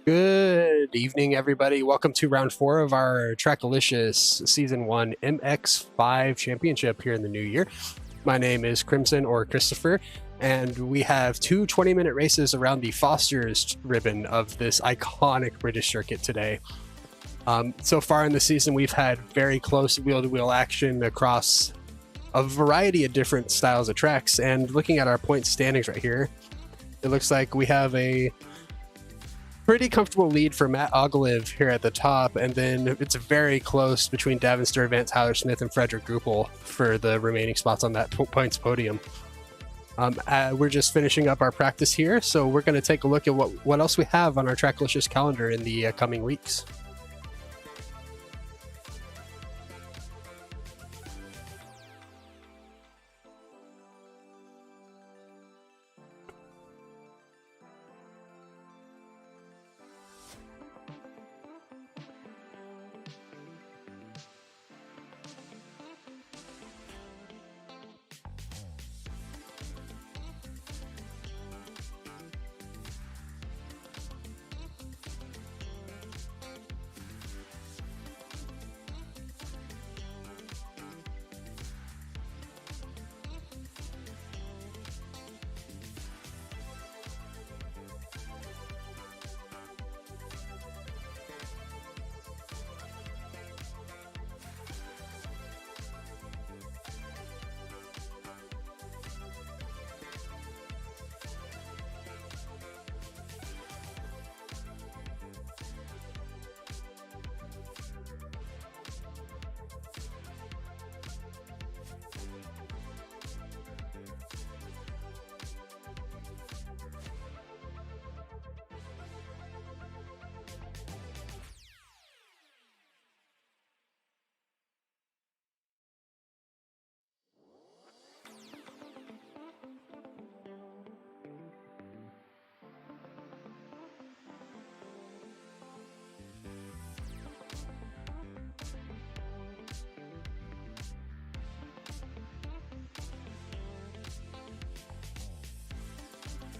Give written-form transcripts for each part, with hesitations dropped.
Good evening, everybody. Welcome to round 4 of our Trackalicious Season 1 MX-5 Championship here in the new year. My name is Crimson, or Christopher, and we have two 20-minute races around the Foster's ribbon of this iconic British circuit today. So far in the season, we've had very close wheel-to-wheel action across a variety of different styles of tracks, and looking at our point standings right here, it looks like we have a pretty comfortable lead for Matt Ogiliv here at the top, and then it's very close between Davin Sturr, Vance Tyler-Smith, and Frederick Gruppel for the remaining spots on that points podium. We're just finishing up our practice here, so we're going to take a look at what else we have on our Trackalicious calendar in the coming weeks.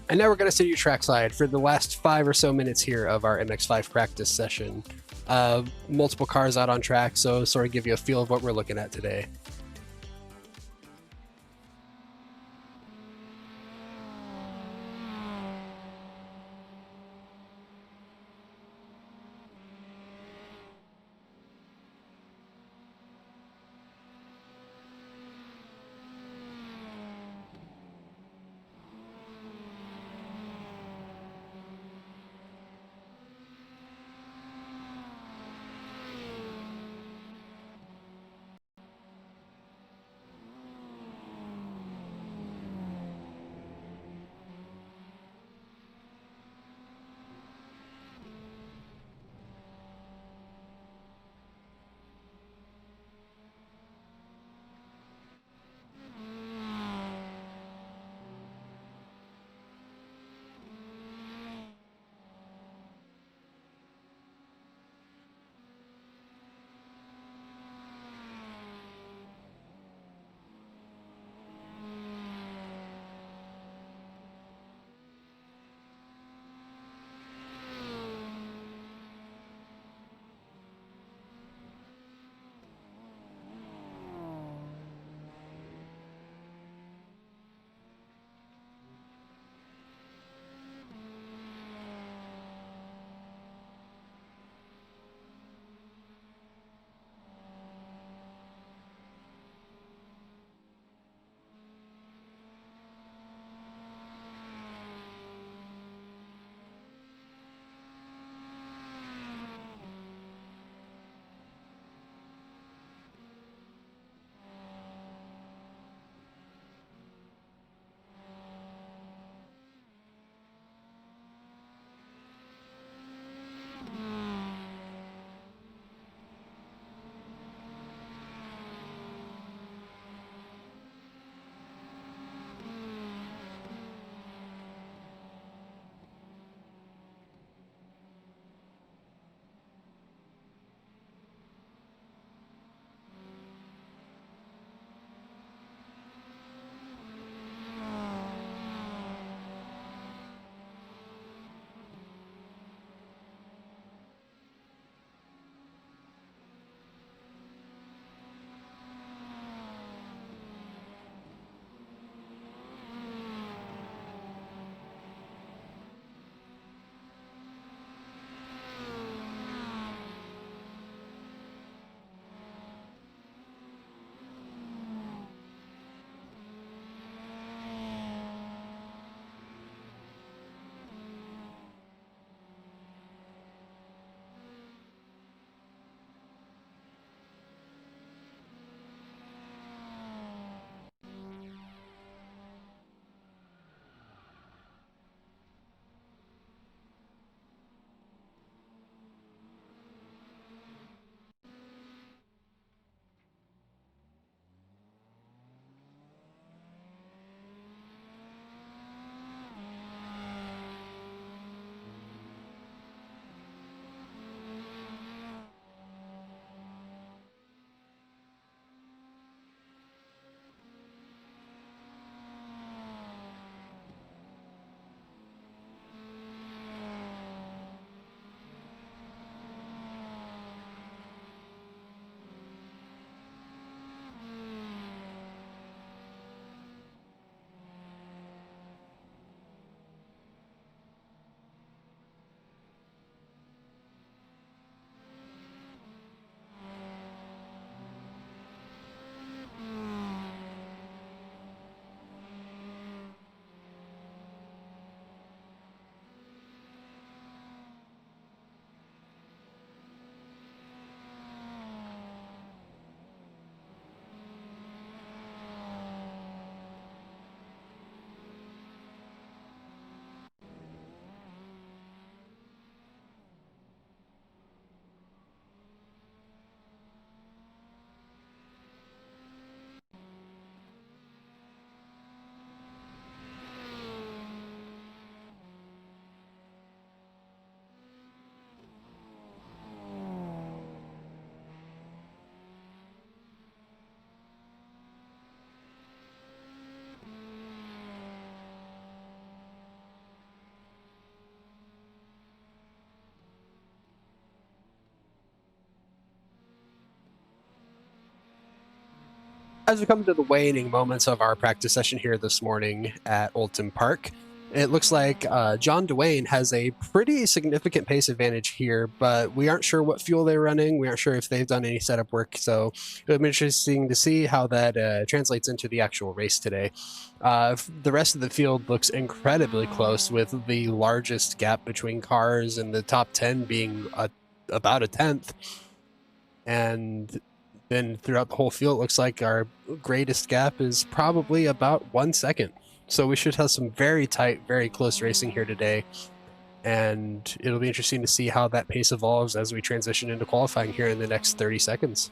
And now we're going to sit you trackside for the last 5 or so minutes here of our MX-5 practice session. Multiple cars out on track, so sort of give you a feel of what we're looking at today. As we come to the waning moments of our practice session here this morning at Oulton Park, it looks like John Dwayne has a pretty significant pace advantage here, but we aren't sure what fuel they're running. We aren't sure if they've done any setup work, so it'll be interesting to see how that translates into the actual race today. The rest of the field looks incredibly close, with the largest gap between cars and the top 10 being about a tenth. And then throughout the whole field, it looks like our greatest gap is probably about 1 second. So we should have some very tight, very close racing here today. And it'll be interesting to see how that pace evolves as we transition into qualifying here in the next 30 seconds.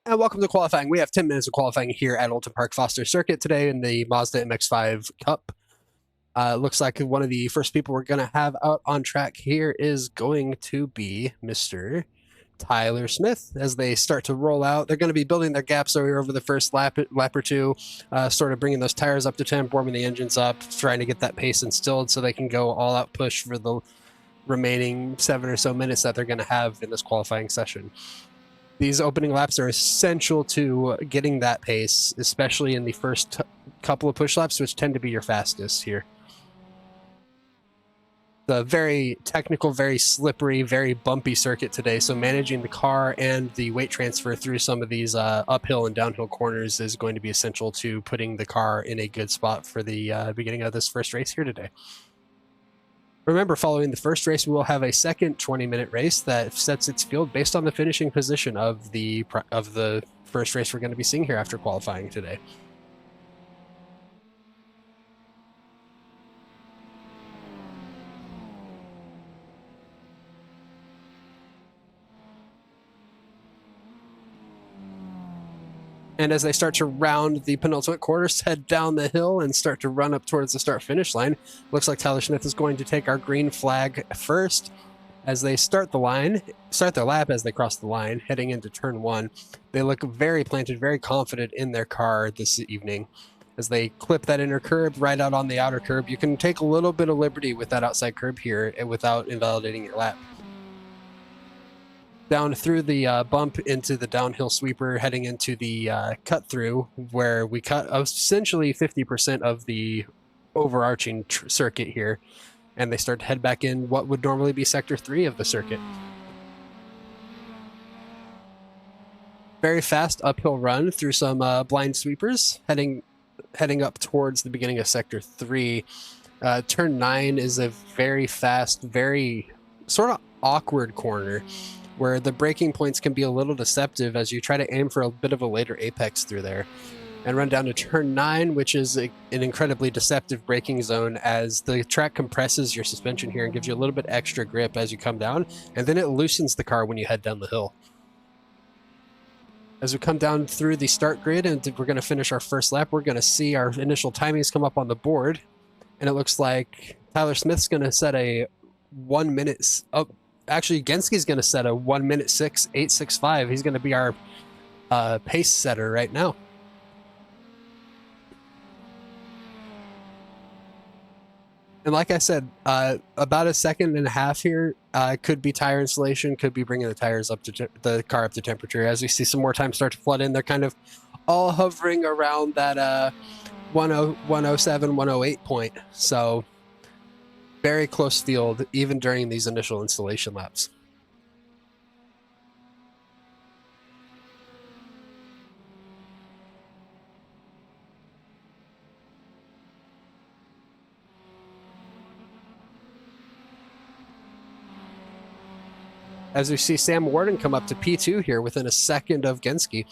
And welcome to qualifying. We have 10 minutes of qualifying here at Oulton Park Foster Circuit today in the Mazda MX-5 Cup. Looks like one of the first people we're going to have out on track here is going to be Mr. Tyler Smith. As they start to roll out, they're going to be building their gaps over the first lap or two, sort of bringing those tires up to temp, warming the engines up, trying to get that pace instilled so they can go all out push for the remaining 7 or so minutes that they're going to have in this qualifying session. These opening laps are essential to getting that pace, especially in the first couple of push laps, which tend to be your fastest here. The very technical, very slippery, very bumpy circuit today. So managing the car and the weight transfer through some of these uphill and downhill corners is going to be essential to putting the car in a good spot for the beginning of this first race here today. Remember, following the first race, we will have a second 20-minute race that sets its field based on the finishing position of the first race we're going to be seeing here after qualifying today. And as they start to round the penultimate quarters, head down the hill and start to run up towards the start-finish line, looks like Tyler Smith is going to take our green flag first. As they start their lap as they cross the line, heading into turn 1. They look very planted, very confident in their car this evening. As they clip that inner curb right out on the outer curb, you can take a little bit of liberty with that outside curb here without invalidating your lap. Down through the bump into the downhill sweeper, heading into the cut through, where we cut essentially 50% of the overarching circuit here, and they start to head back in what would normally be sector 3 of the circuit. Very fast uphill run through some blind sweepers, heading up towards the beginning of sector 3. Turn 9 is a very fast, very sort of awkward corner, where the braking points can be a little deceptive as you try to aim for a bit of a later apex through there. And run down to turn 9, which is an incredibly deceptive braking zone, as the track compresses your suspension here and gives you a little bit extra grip as you come down, and then it loosens the car when you head down the hill. As we come down through the start grid and we're going to finish our first lap, we're going to see our initial timings come up on the board, and it looks like Tyler Smith's going to set a 1 minute... Actually, Genski's going to set a 1:06.865. He's going to be our pace setter right now. And like I said, about a second and a half here could be tire installation, could be bringing the tires up to the car up to temperature. As we see some more time start to flood in, they're kind of all hovering around that 107, 108 point. So very close field, even during these initial installation laps. As we see Sam Warden come up to P2 here within a second of Genski.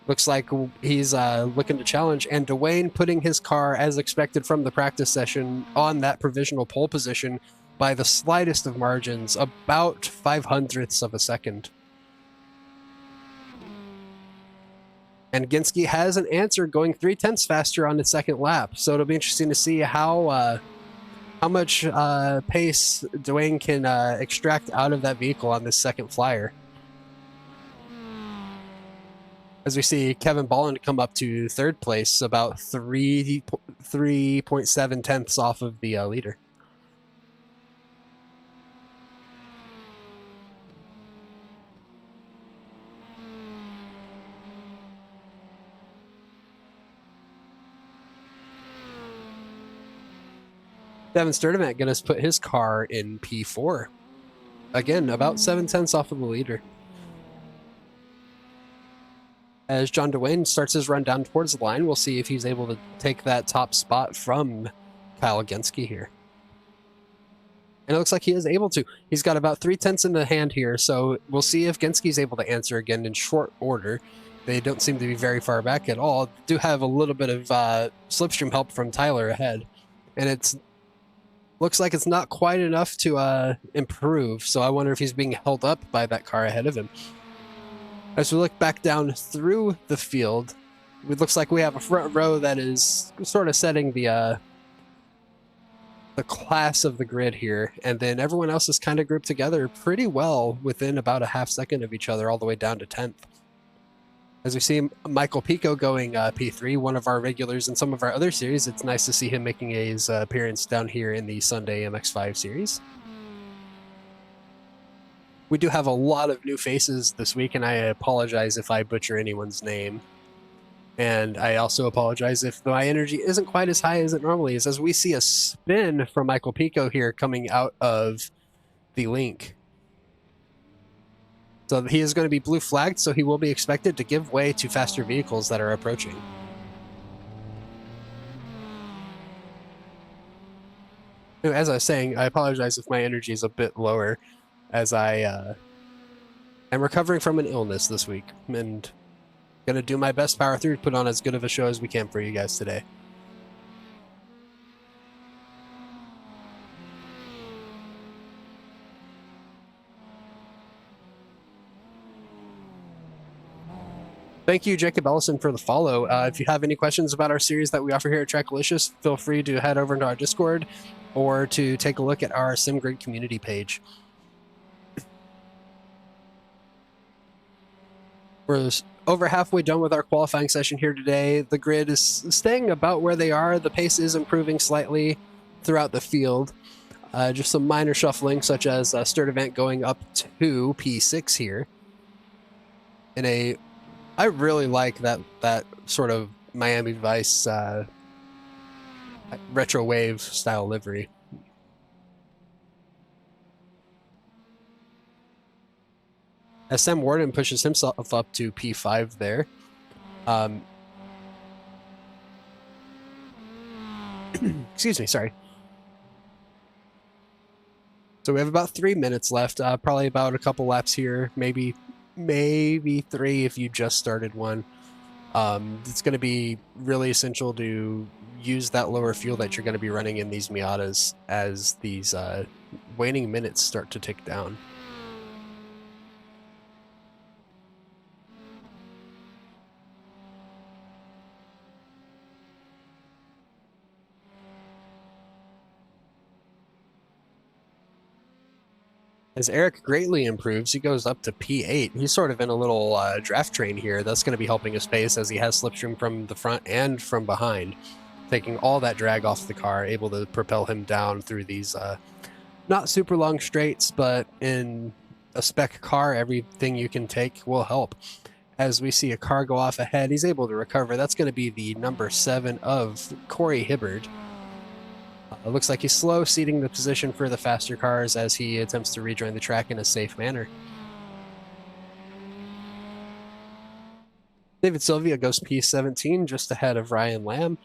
Looks like he's looking to challenge, and Dwayne putting his car, as expected from the practice session, on that provisional pole position by the slightest of margins, about 5/100ths of a second. And Genski has an answer, going 3/10 faster on the second lap. So it'll be interesting to see how much pace Dwayne can extract out of that vehicle on this second flyer. As we see Kevin Bolland come up to third place, about 3.7 tenths off of the leader. Devin Sturdivant going to put his car in P4. Again, about 7 tenths off of the leader. As John Dwayne starts his run down towards the line, we'll see if he's able to take that top spot from Kyle Genski here. And it looks like he is able to. He's got about 3/10 in the hand here, so we'll see if Genski's able to answer again in short order. They don't seem to be very far back at all. Do have a little bit of slipstream help from Tyler ahead. And it's looks like it's not quite enough to improve, so I wonder if he's being held up by that car ahead of him. As we look back down through the field, it looks like we have a front row that is sort of setting the class of the grid here, and then everyone else is kind of grouped together pretty well within about a half second of each other, all the way down to 10th. As we see Michael Pico going P3, one of our regulars in some of our other series, it's nice to see him making his appearance down here in the Sunday MX-5 series. We do have a lot of new faces this week, and I apologize if I butcher anyone's name. And I also apologize if my energy isn't quite as high as it normally is, as we see a spin from Michael Pico here coming out of the link. So he is going to be blue flagged, so he will be expected to give way to faster vehicles that are approaching. As I was saying, I apologize if my energy is a bit lower, as I am recovering from an illness this week, and gonna do my best power through to put on as good of a show as we can for you guys today. Thank you, Jacob Ellison, for the follow. If you have any questions about our series that we offer here at Trackalicious, feel free to head over into our Discord or to take a look at our SimGrid community page. We're over halfway done with our qualifying session here today. The grid is staying about where they are. The pace is improving slightly throughout the field. Just some minor shuffling, such as Sturdivant going up to P6 here. I really like that sort of Miami Vice retro wave style livery. As Sam Warden pushes himself up to P5 there. Excuse me, sorry. So we have about 3 minutes left, probably about a couple laps here, maybe 3 if you just started one. It's going to be really essential to use that lower fuel that you're going to be running in these Miatas as these waning minutes start to tick down. As Eric greatly improves, he goes up to P8. He's sort of in a little draft train here. That's going to be helping his pace, as he has slipstream from the front and from behind, taking all that drag off the car, able to propel him down through these not super long straights, but in a spec car, everything you can take will help. As we see a car go off ahead, he's able to recover. That's going to be the number 7 of Corey Hibbard. It looks like he's slow, ceding the position for the faster cars as he attempts to rejoin the track in a safe manner. David Sylvia goes P17, just ahead of Ryan Lamb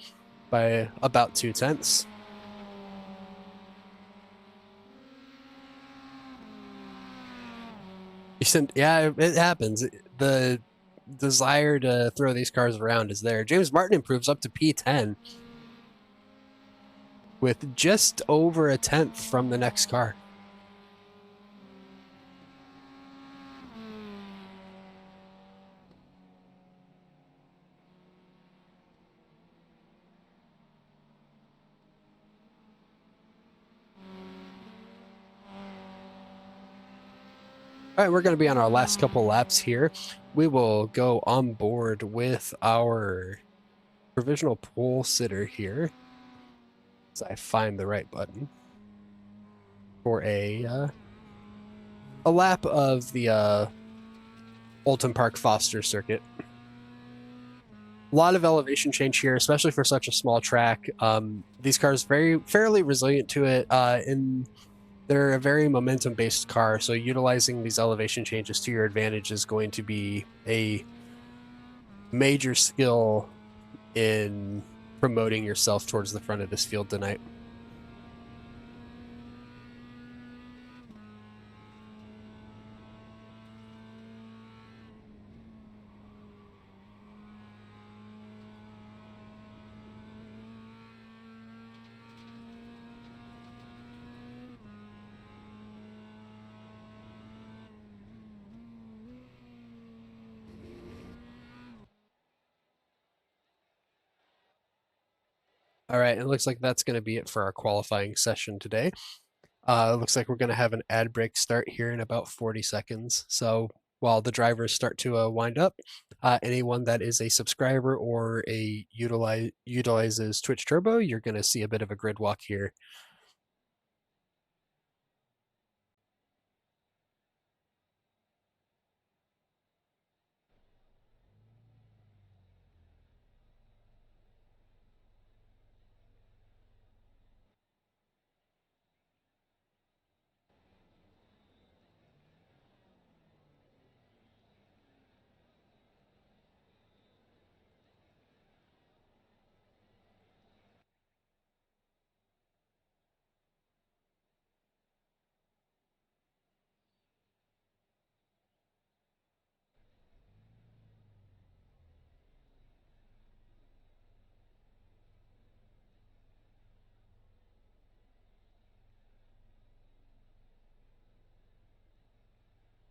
by about 2 tenths. Yeah, it happens. The desire to throw these cars around is there. James Martin improves up to P10 with just over a tenth from the next car. All right, we're going to be on our last couple laps here. We will go on board with our provisional pole sitter here. As I find the right button for a lap of the Oulton Park Foster circuit. A lot of elevation change here, especially for such a small track. These cars fairly resilient to it. They're a very momentum-based car, so utilizing these elevation changes to your advantage is going to be a major skill in promoting yourself towards the front of this field tonight. All right, it looks like that's going to be it for our qualifying session today. It looks like we're going to have an ad break start here in about 40 seconds. So while the drivers start to wind up, anyone that is a subscriber or utilizes Twitch Turbo, you're going to see a bit of a grid walk here.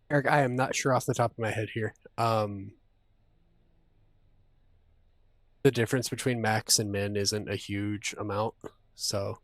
Eric, I am not sure off the top of my head here. The difference between max and min isn't a huge amount, so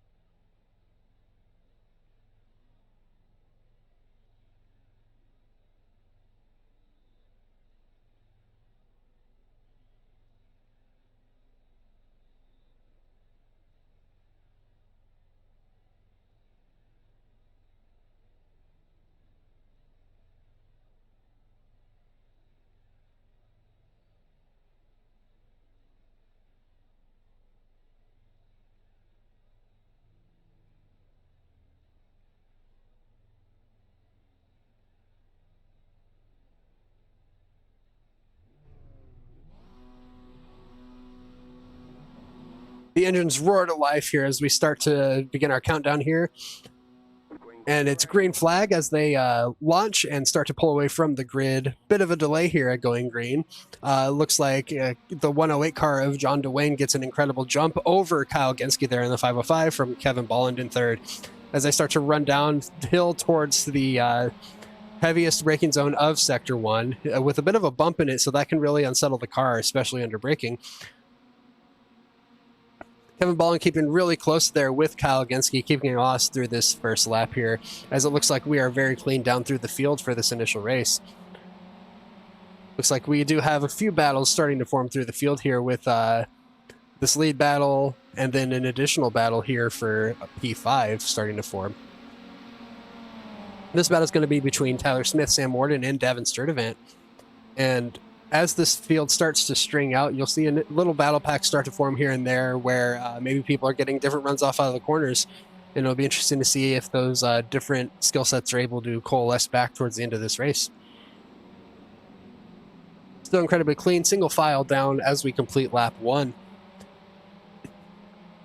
the engines roar to life here as we start to begin our countdown here. And it's green flag as they launch and start to pull away from the grid. Bit of a delay here at going green. Looks like the 108 car of John DeWayne gets an incredible jump over Kyle Genske there in the 505 from Kevin Bolland in third. As they start to run downhill towards the heaviest braking zone of Sector 1 with a bit of a bump in it, so that can really unsettle the car, especially under braking. Kevin Bolland keeping really close there with Kyle Genske, keeping us through this first lap here, as it looks like we are very clean down through the field for this initial race. Looks like we do have a few battles starting to form through the field here with this lead battle and then an additional battle here for P5 starting to form. This battle is going to be between Tyler Smith, Sam Warden, and Davin Sturdivant. And as this field starts to string out, you'll see a little battle pack start to form here and there where maybe people are getting different runs off out of the corners. And it'll be interesting to see if those different skill sets are able to coalesce back towards the end of this race. Still incredibly clean, single file down as we complete lap 1.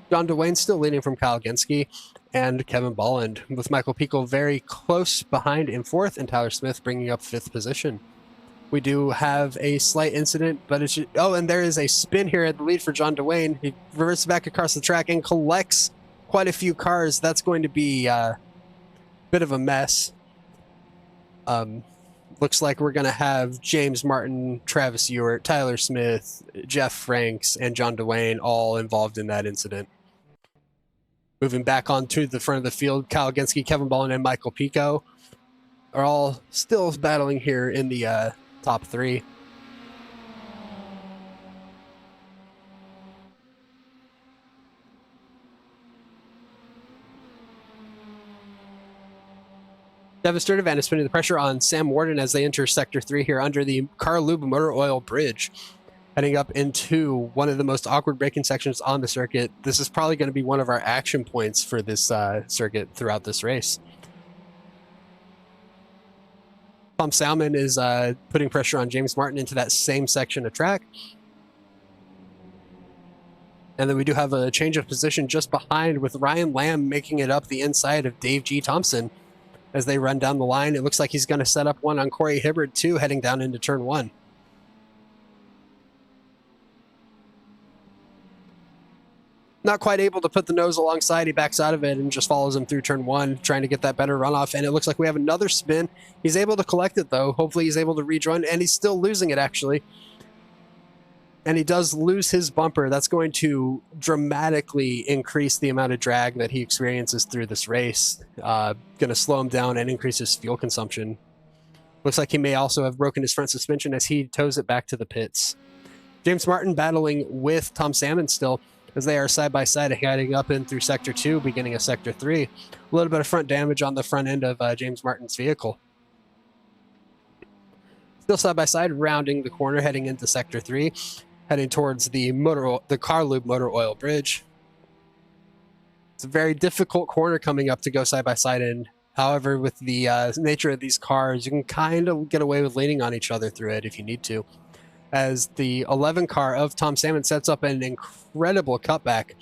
John DeWayne still leading from Kyle Genske. and Kevin Bolland, with Michael Pico very close behind in 4th and Tyler Smith bringing up 5th position. We do have a slight incident, but it's just, oh, and there is a spin here at the lead for John Dwayne. He reverses back across the track and collects quite a few cars. That's going to be a bit of a mess. Looks like we're going to have James Martin, Travis Ewart, Tyler Smith, Jeff Franks, and John Dwayne all involved in that incident. Moving back onto the front of the field, Kyle Genske, Kevin Bolland, and Michael Pico are all still battling here in the top 3. Devastator Van is putting the pressure on Sam Warden as they enter Sector 3 here under the Car Lube Motor Oil Bridge, heading up into one of the most awkward braking sections on the circuit. This is probably going to be one of our action points for this circuit throughout this race. Tom Salmon is putting pressure on James Martin into that same section of track. And then we do have a change of position just behind, with Ryan Lamb making it up the inside of Dave G. Thompson as they run down the line. It looks like he's going to set up one on Corey Hibbard too, heading down into turn 1. Not quite able to put the nose alongside. He backs out of it and just follows him through turn 1, trying to get that better runoff. And it looks like we have another spin. He's able to collect it, though. Hopefully he's able to rejoin, and he's still losing it, actually. And he does lose his bumper. That's going to dramatically increase the amount of drag that he experiences through this race. Going to slow him down and increase his fuel consumption. Looks like he may also have broken his front suspension as he tows it back to the pits. James Martin battling with Tom Salmon still, as they are side by side heading up in through Sector 2, beginning of Sector 3. A little bit of front damage on the front end of James Martin's vehicle. Still side by side, rounding the corner, heading into Sector 3, heading towards the Car Lube Motor Oil Bridge. It's a very difficult corner coming up to go side by side in. However, with the nature of these cars, you can kind of get away with leaning on each other through it if you need to, as the 11 car of Tom Salmon sets up an incredible cutback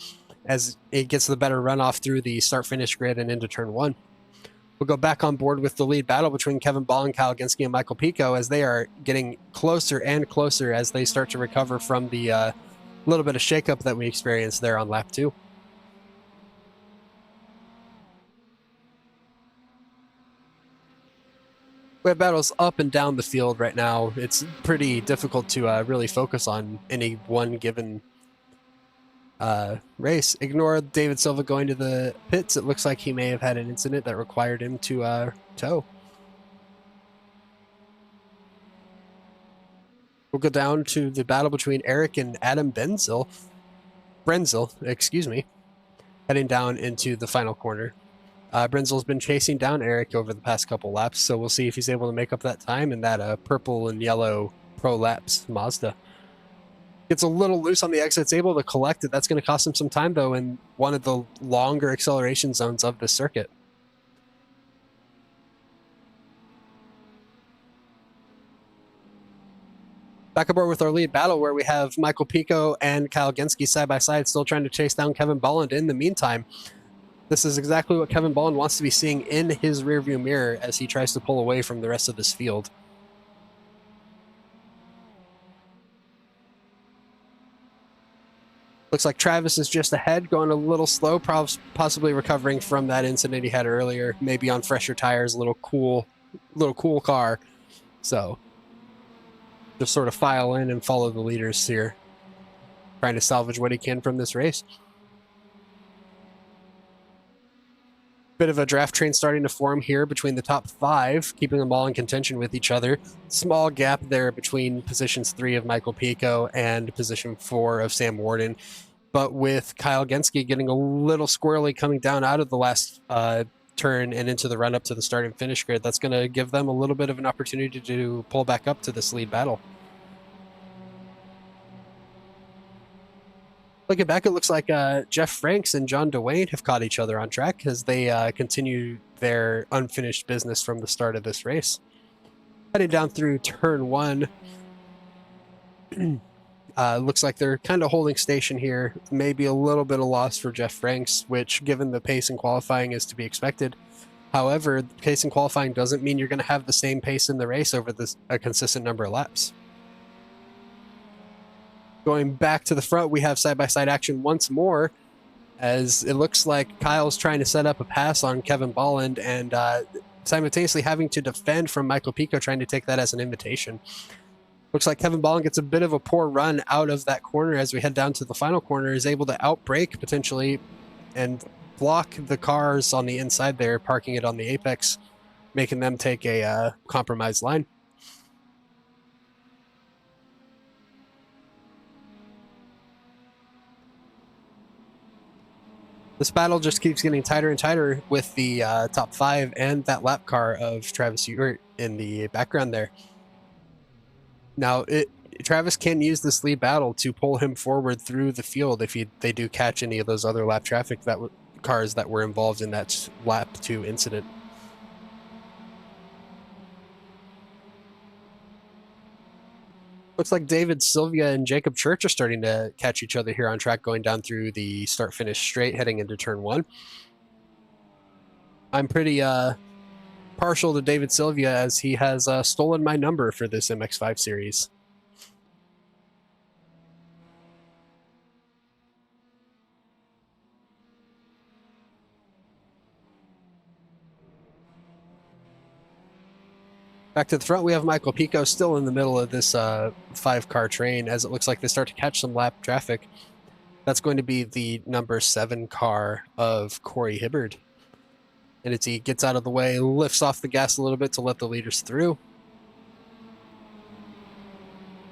as it gets the better runoff through the start-finish grid and into turn 1. We'll go back on board with the lead battle between Kevin Bolland, Kyle Genske, and Michael Pico as they are getting closer and closer as they start to recover from the little bit of shakeup that we experienced there on lap 2. We have battles up and down the field right now. It's pretty difficult to really focus on any one given race. Ignore David Silva going to the pits. It looks like he may have had an incident that required him to tow. We'll go down to the battle between Eric and Adam Brenzel, excuse me, heading down into the final corner. Brenzel's been chasing down Eric over the past couple laps, so we'll see if he's able to make up that time in that purple and yellow Pro Laps Mazda. Gets a little loose on the exit. It's able to collect it. That's going to cost him some time, though, in one of the longer acceleration zones of this circuit. Back aboard with our lead battle, where we have Michael Pico and Kyle Genske side by side, still trying to chase down Kevin Bolland in the meantime. This is exactly what Kevin Bolland wants to be seeing in his rearview mirror as he tries to pull away from the rest of this field. Looks like Travis is just ahead, going a little slow, possibly recovering from that incident he had earlier, maybe on fresher tires, a little cool car. So just sort of file in and follow the leaders here, trying to salvage what he can from this race. Bit of a draft train starting to form here between the top 5, keeping them all in contention with each other. Small gap there between positions 3 of Michael Pico and position 4 of Sam Warden. But with Kyle Genske getting a little squirrely coming down out of the last turn and into the run up to the start and finish grid, that's going to give them a little bit of an opportunity to pull back up to this lead battle. Looking back, it looks like Jeff Franks and John Dwayne have caught each other on track as they continue their unfinished business from the start of this race. Heading down through turn 1, Looks like they're kind of holding station here. Maybe a little bit of loss for Jeff Franks, which, given the pace in qualifying, is to be expected. However, pace in qualifying doesn't mean you're going to have the same pace in the race over a consistent number of laps. Going back to the front, we have side-by-side action once more, as it looks like Kyle's trying to set up a pass on Kevin Bolland and simultaneously having to defend from Michael Pico, trying to take that as an invitation. Looks like Kevin Bolland gets a bit of a poor run out of that corner as we head down to the final corner, is able to outbrake potentially and block the cars on the inside there, parking it on the apex, making them take a compromised line. This battle just keeps getting tighter and tighter with the top 5 and that lap car of Travis Ewert in the background there. Now, Travis can use this lead battle to pull him forward through the field if they do catch any of those other lap traffic cars that were involved in that lap 2 incident. Looks like David Sylvia and Jacob Church are starting to catch each other here on track, going down through the start-finish straight, heading into turn 1. I'm pretty partial to David Sylvia, as he has stolen my number for this MX-5 series. Back to the front, we have Michael Pico still in the middle of this 5-car train, as it looks like they start to catch some lap traffic. That's going to be the number 7 car of Corey Hibbard. And he gets out of the way, lifts off the gas a little bit to let the leaders through.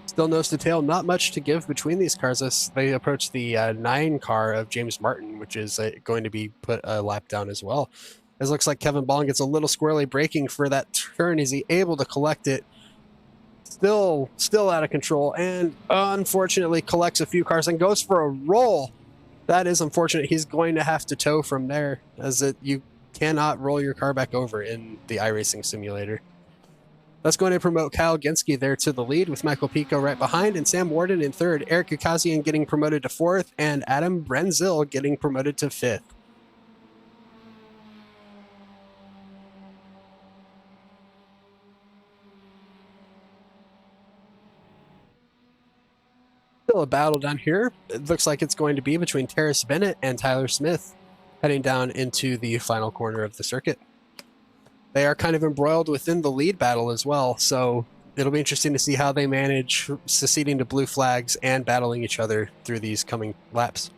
Still nose to tail, not much to give between these cars as they approach the 9 car of James Martin, which is going to be put a lap down as well. It looks like Kevin Bolland gets a little squirrely braking for that turn. Is he able to collect it? Still out of control, and unfortunately collects a few cars and goes for a roll. That is unfortunate. He's going to have to tow from there, as you cannot roll your car back over in the iRacing simulator. That's going to promote Kyle Genske there to the lead, with Michael Pico right behind, and Sam Warden in 3rd, Eric Ukazian getting promoted to 4th, and Adam Brenzil getting promoted to 5th. Still a battle down here. It looks like it's going to be between Terrace Bennett and Tyler Smith, heading down into the final corner of the circuit. They are kind of embroiled within the lead battle as well, so it'll be interesting to see how they manage seceding to blue flags and battling each other through these coming laps.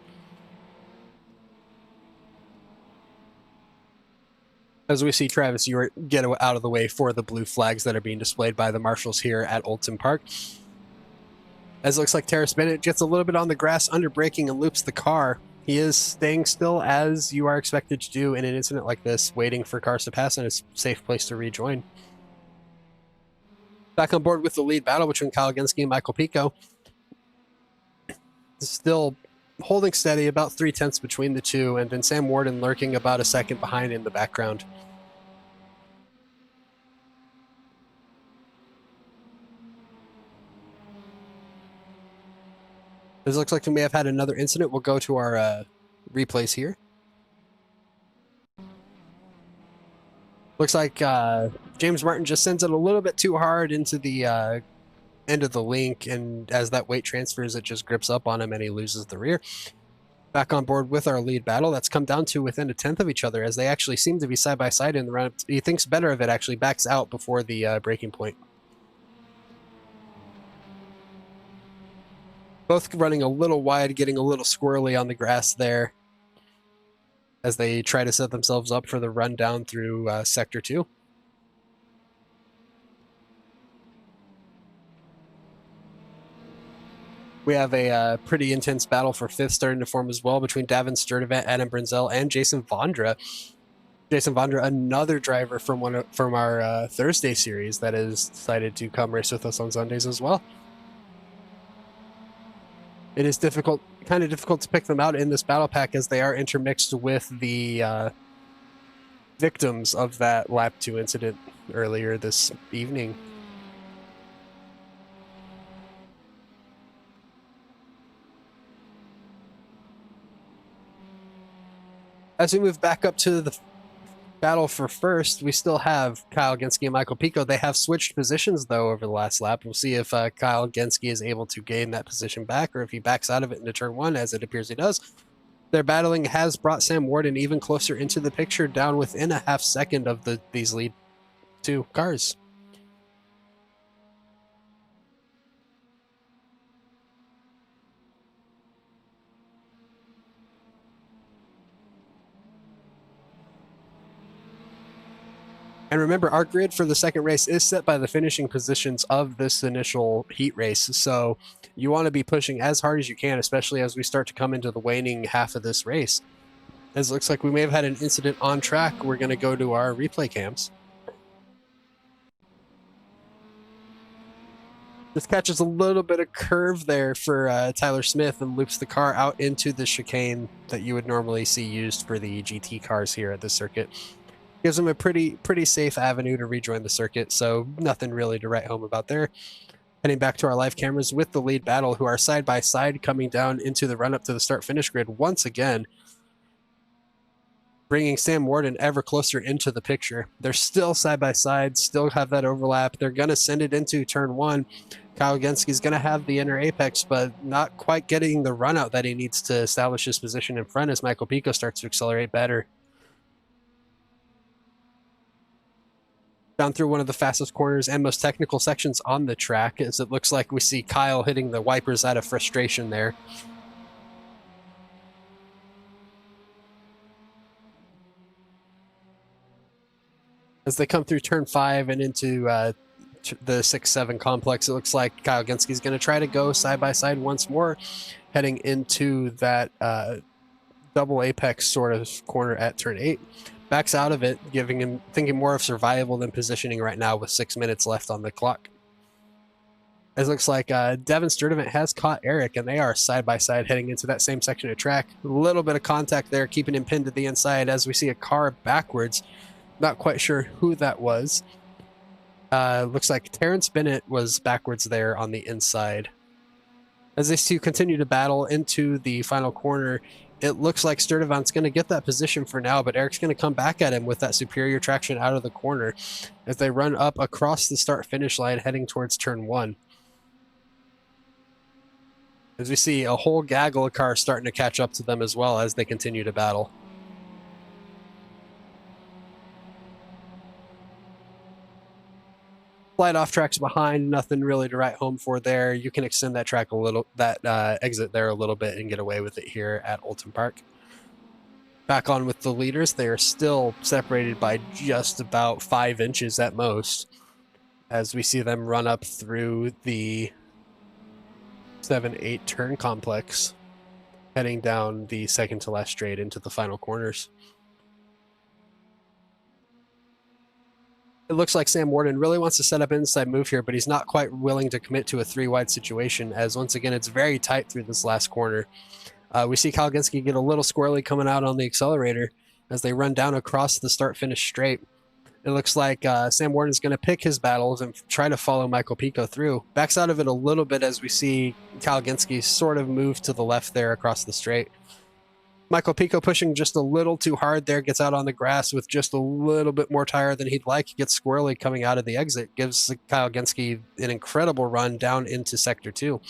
As we see Travis Ewert get out of the way for the blue flags that are being displayed by the marshals here at Oulton Park. As it looks like Terrace Bennett gets a little bit on the grass under braking and loops the car. He is staying still, as you are expected to do in an incident like this, waiting for cars to pass in a safe place to rejoin. Back on board with the lead battle between Kyle Genske and Michael Pico. Still holding steady, about 3/10 between the two, and then Sam Warden lurking about a second behind in the background. This looks like we may have had another incident. We'll go to our replays here. Looks like James Martin just sends it a little bit too hard into the end of the link, and as that weight transfers, it just grips up on him and he loses the rear. Back on board with our lead battle. That's come down to within a 10th of each other, as they actually seem to be side by side in the run. He thinks better of it, actually backs out before the braking point. Both running a little wide, getting a little squirrely on the grass there, as they try to set themselves up for the run down through Sector 2. We have a pretty intense battle for 5th starting to form as well, between Davin Sturdivant, Adam Brenzel, and Jason Vondra. Jason Vondra, another driver from our Thursday series that has decided to come race with us on Sundays as well. It is kind of difficult to pick them out in this battle pack, as they are intermixed with the victims of that lap 2 incident earlier this evening. As we move back up to the battle for first, we still have Kyle Genske and Michael Pico. They have switched positions, though, over the last lap. We'll see if Kyle Genske is able to gain that position back or if he backs out of it into turn one, as it appears he does. Their battling has brought Sam Worden even closer into the picture, down within a half second of these lead two cars. And remember, our grid for the second race is set by the finishing positions of this initial heat race. So you want to be pushing as hard as you can, especially as we start to come into the waning half of this race. As it looks like we may have had an incident on track, we're going to go to our replay cams. This catches a little bit of curve there for Tyler Smith and loops the car out into the chicane that you would normally see used for the GT cars here at the circuit. Gives him a pretty safe avenue to rejoin the circuit, so nothing really to write home about there. Heading back to our live cameras with the lead battle, who are side by side coming down into the run up to the start finish grid once again, bringing Sam Worden ever closer into the picture. They're still side by side, still have that overlap. They're going to send it into turn one. Kyle Genske is going to have the inner apex, but not quite getting the run out that he needs to establish his position in front as Michael Pico starts to accelerate better. Down through one of the fastest corners and most technical sections on the track, as it looks like we see Kyle hitting the wipers out of frustration there. As they come through turn 5 and into the 6-7 complex, it looks like Kyle Genske is going to try to go side by side once more, heading into that double apex sort of corner at turn 8. Backs out of it, giving him thinking more of survival than positioning right now with 6 minutes left on the clock. As it looks like Devin Sturdivant has caught Eric, and they are side by side heading into that same section of track. A little bit of contact there, keeping him pinned to the inside as we see a car backwards. Not quite sure who that was. Looks like Terrence Bennett was backwards there on the inside. As these two continue to battle into the final corner, it looks like Sturdivant's going to get that position for now, but Eric's going to come back at him with that superior traction out of the corner as they run up across the start-finish line heading towards turn 1. As we see a whole gaggle of cars starting to catch up to them as well as they continue to battle. Slight off tracks behind, nothing really to write home for there. You can extend that track a little, that exit there a little bit and get away with it here at Oulton Park. Back on with the leaders, they are still separated by just about 5 inches at most, as we see them run up through the 7-8 turn complex, heading down the second to last straight into the final corners. It looks like Sam Worden really wants to set up an inside move here, but he's not quite willing to commit to a 3-wide situation, as once again, it's very tight through this last corner. We see Kyle Genske get a little squirrely coming out on the accelerator as they run down across the start-finish straight. It looks like Sam Worden is going to pick his battles and try to follow Michael Pico through. Backs out of it a little bit as we see Kyle Genske sort of move to the left there across the straight. Michael Pico pushing just a little too hard there, gets out on the grass with just a little bit more tire than he'd like. He gets squirrely coming out of the exit, gives Kyle Genske an incredible run down into Sector 2.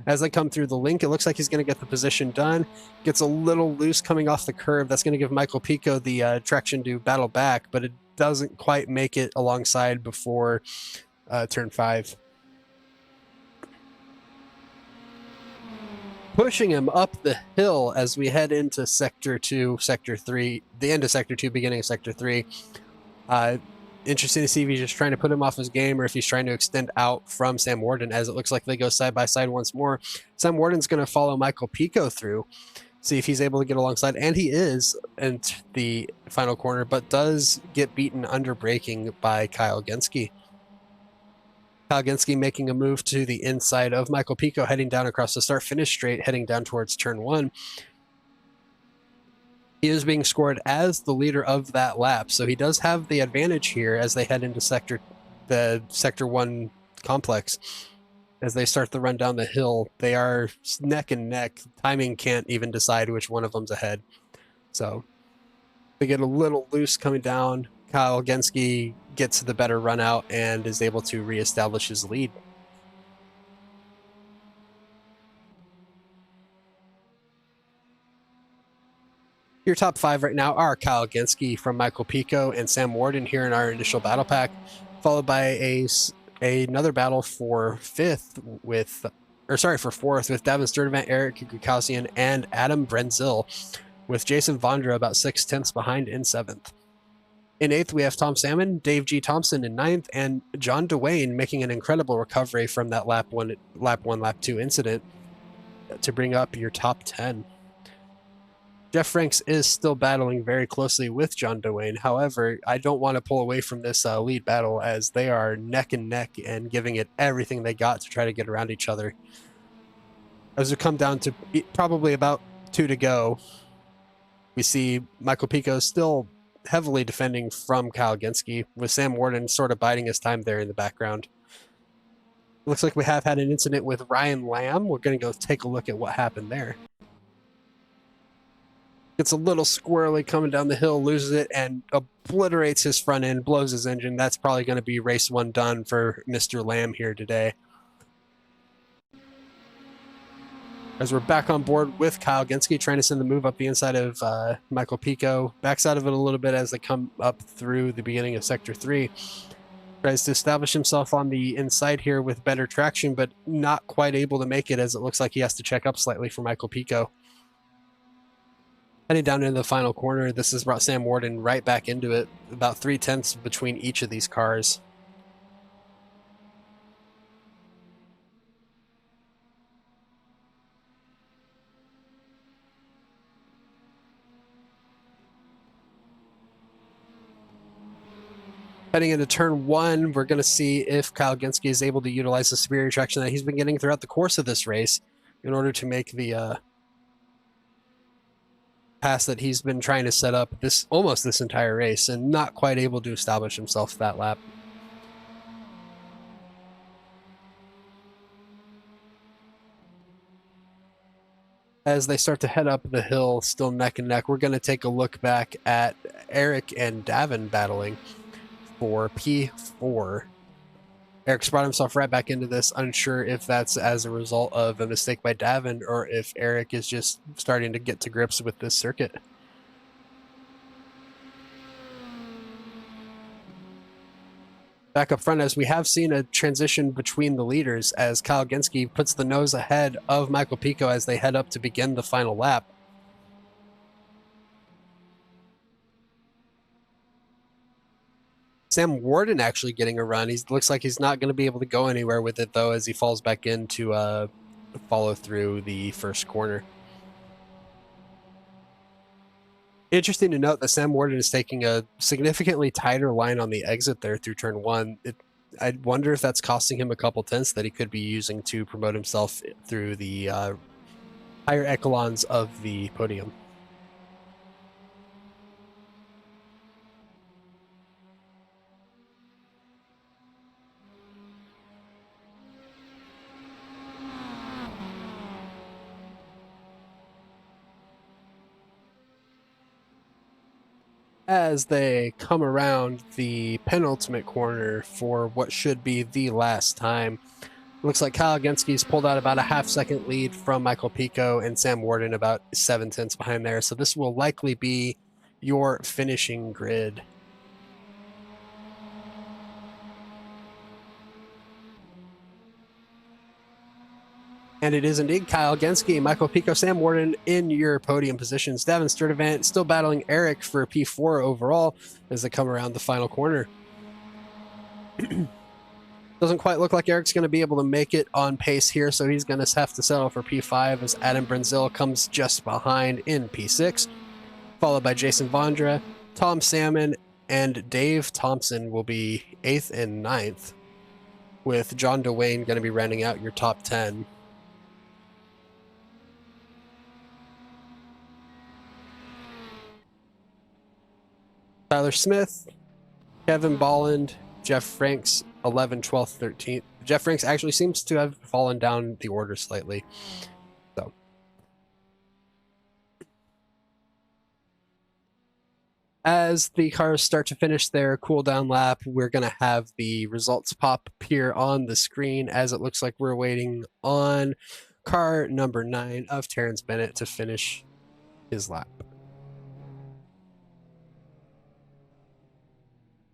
As they come through the link, it looks like he's going to get the position done. Gets a little loose coming off the curve. That's going to give Michael Pico the traction to battle back, but it doesn't quite make it alongside before turn 5. Pushing him up the hill as we head into Sector 2, Sector 3, the end of Sector 2, beginning of Sector 3. Interesting to see if he's just trying to put him off his game or if he's trying to extend out from Sam Worden, as it looks like they go side by side once more. Sam Warden's going to follow Michael Pico through, see if he's able to get alongside, and he is in the final corner, but does get beaten under braking by Kyle Genske. Kyle Genske making a move to the inside of Michael Pico, heading down across the start-finish straight, heading down towards turn 1. He is being scored as the leader of that lap, so he does have the advantage here as they head into the Sector 1 complex. As they start the run down the hill, they are neck and neck. Timing can't even decide which one of them's ahead. So They get a little loose coming down. Kyle Genske gets the better run out and is able to reestablish his lead. Your top 5 right now are Kyle Genske from Michael Pico and Sam Worden here in our initial battle pack, followed by another battle for fourth with Davin Sturdivant, Eric Gukasian, and Adam Brenzil, with Jason Vondra about 6/10 behind in 7th. In 8th, we have Tom Salmon, Dave G. Thompson in 9th, and John DeWayne making an incredible recovery from that lap 1, lap 2 incident to bring up your top 10. Jeff Franks is still battling very closely with John DeWayne. However, I don't want to pull away from this lead battle, as they are neck and neck and giving it everything they got to try to get around each other. As we come down to probably about 2 to go, we see Michael Pico still heavily defending from Kyle Genske, with Sam Worden sort of biding his time there in the background. Looks like we have had an incident with Ryan Lamb. We're going to go take a look at what happened there. Gets a little squirrely coming down the hill, loses it, and obliterates his front end, blows his engine. That's probably going to be race 1 done for Mr. Lamb here today. As we're back on board with Kyle Genske, trying to send the move up the inside of Michael Pico. Backs out of it a little bit as they come up through the beginning of Sector 3. Tries to establish himself on the inside here with better traction, but not quite able to make it, as it looks like he has to check up slightly for Michael Pico. Heading down into the final corner, this has brought Sam Worden right back into it, about 3/10 between each of these cars. Heading into turn 1, we're going to see if Kyle Genske is able to utilize the superior traction that he's been getting throughout the course of this race in order to make the pass that he's been trying to set up almost this entire race, and not quite able to establish himself that lap. As they start to head up the hill, still neck and neck, we're going to take a look back at Eric and Davin battling for P4. Eric's brought himself right back into this, unsure if that's as a result of a mistake by Davin or if Eric is just starting to get to grips with this circuit. Back up front, as we have seen a transition between the leaders, as Kyle Genske puts the nose ahead of Michael Pico as they head up to begin the final lap. Sam Worden actually getting a run. He looks like he's not going to be able to go anywhere with it, though, as he falls back in to follow through the first corner. Interesting to note that Sam Worden is taking a significantly tighter line on the exit there through turn 1. I wonder if that's costing him a couple tenths that he could be using to promote himself through the higher echelons of the podium. As they come around the penultimate corner for what should be the last time, looks like Kyle Genske's pulled out about a half-second lead from Michael Pico, and Sam Worden about 7/10 behind there. So this will likely be your finishing grid. And it is indeed Kyle Genske, Michael Pico, Sam Worden in your podium positions. Davin Sturdivant still battling Eric for P4 overall as they come around the final corner. Doesn't quite look like Eric's going to be able to make it on pace here, so he's going to have to settle for P5 as Adam Brenzil comes just behind in P6, followed by Jason Vondra, Tom Salmon, and Dave Thompson will be 8th and 9th, with John DeWayne going to be rounding out your top 10. Tyler Smith, Kevin Bolland, Jeff Franks, 11th, 12th, 13th. Jeff Franks actually seems to have fallen down the order slightly. As the cars start to finish their cooldown lap, we're going to have the results pop appear on the screen as it looks like we're waiting on car number 9 of Terrence Bennett to finish his lap.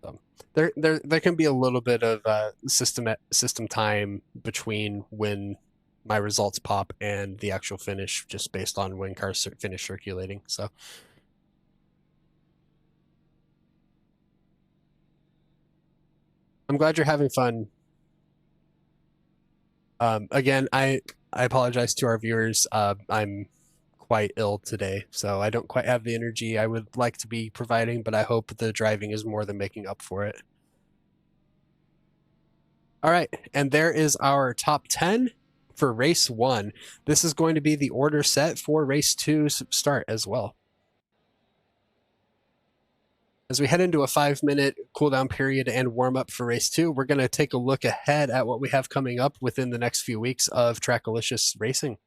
So there can be a little bit of system time between when my results pop and the actual finish, just based on when cars finish circulating. So I'm glad you're having fun. Again, I apologize to our viewers. I'm quite ill today, so I don't quite have the energy I would like to be providing, but I hope the driving is more than making up for it. All right, and there is our top 10 for race 1. This is going to be the order set for race 2's start as well. As we head into a 5-minute cooldown period and warm up for race 2, we're going to take a look ahead at what we have coming up within the next few weeks of Trackalicious racing.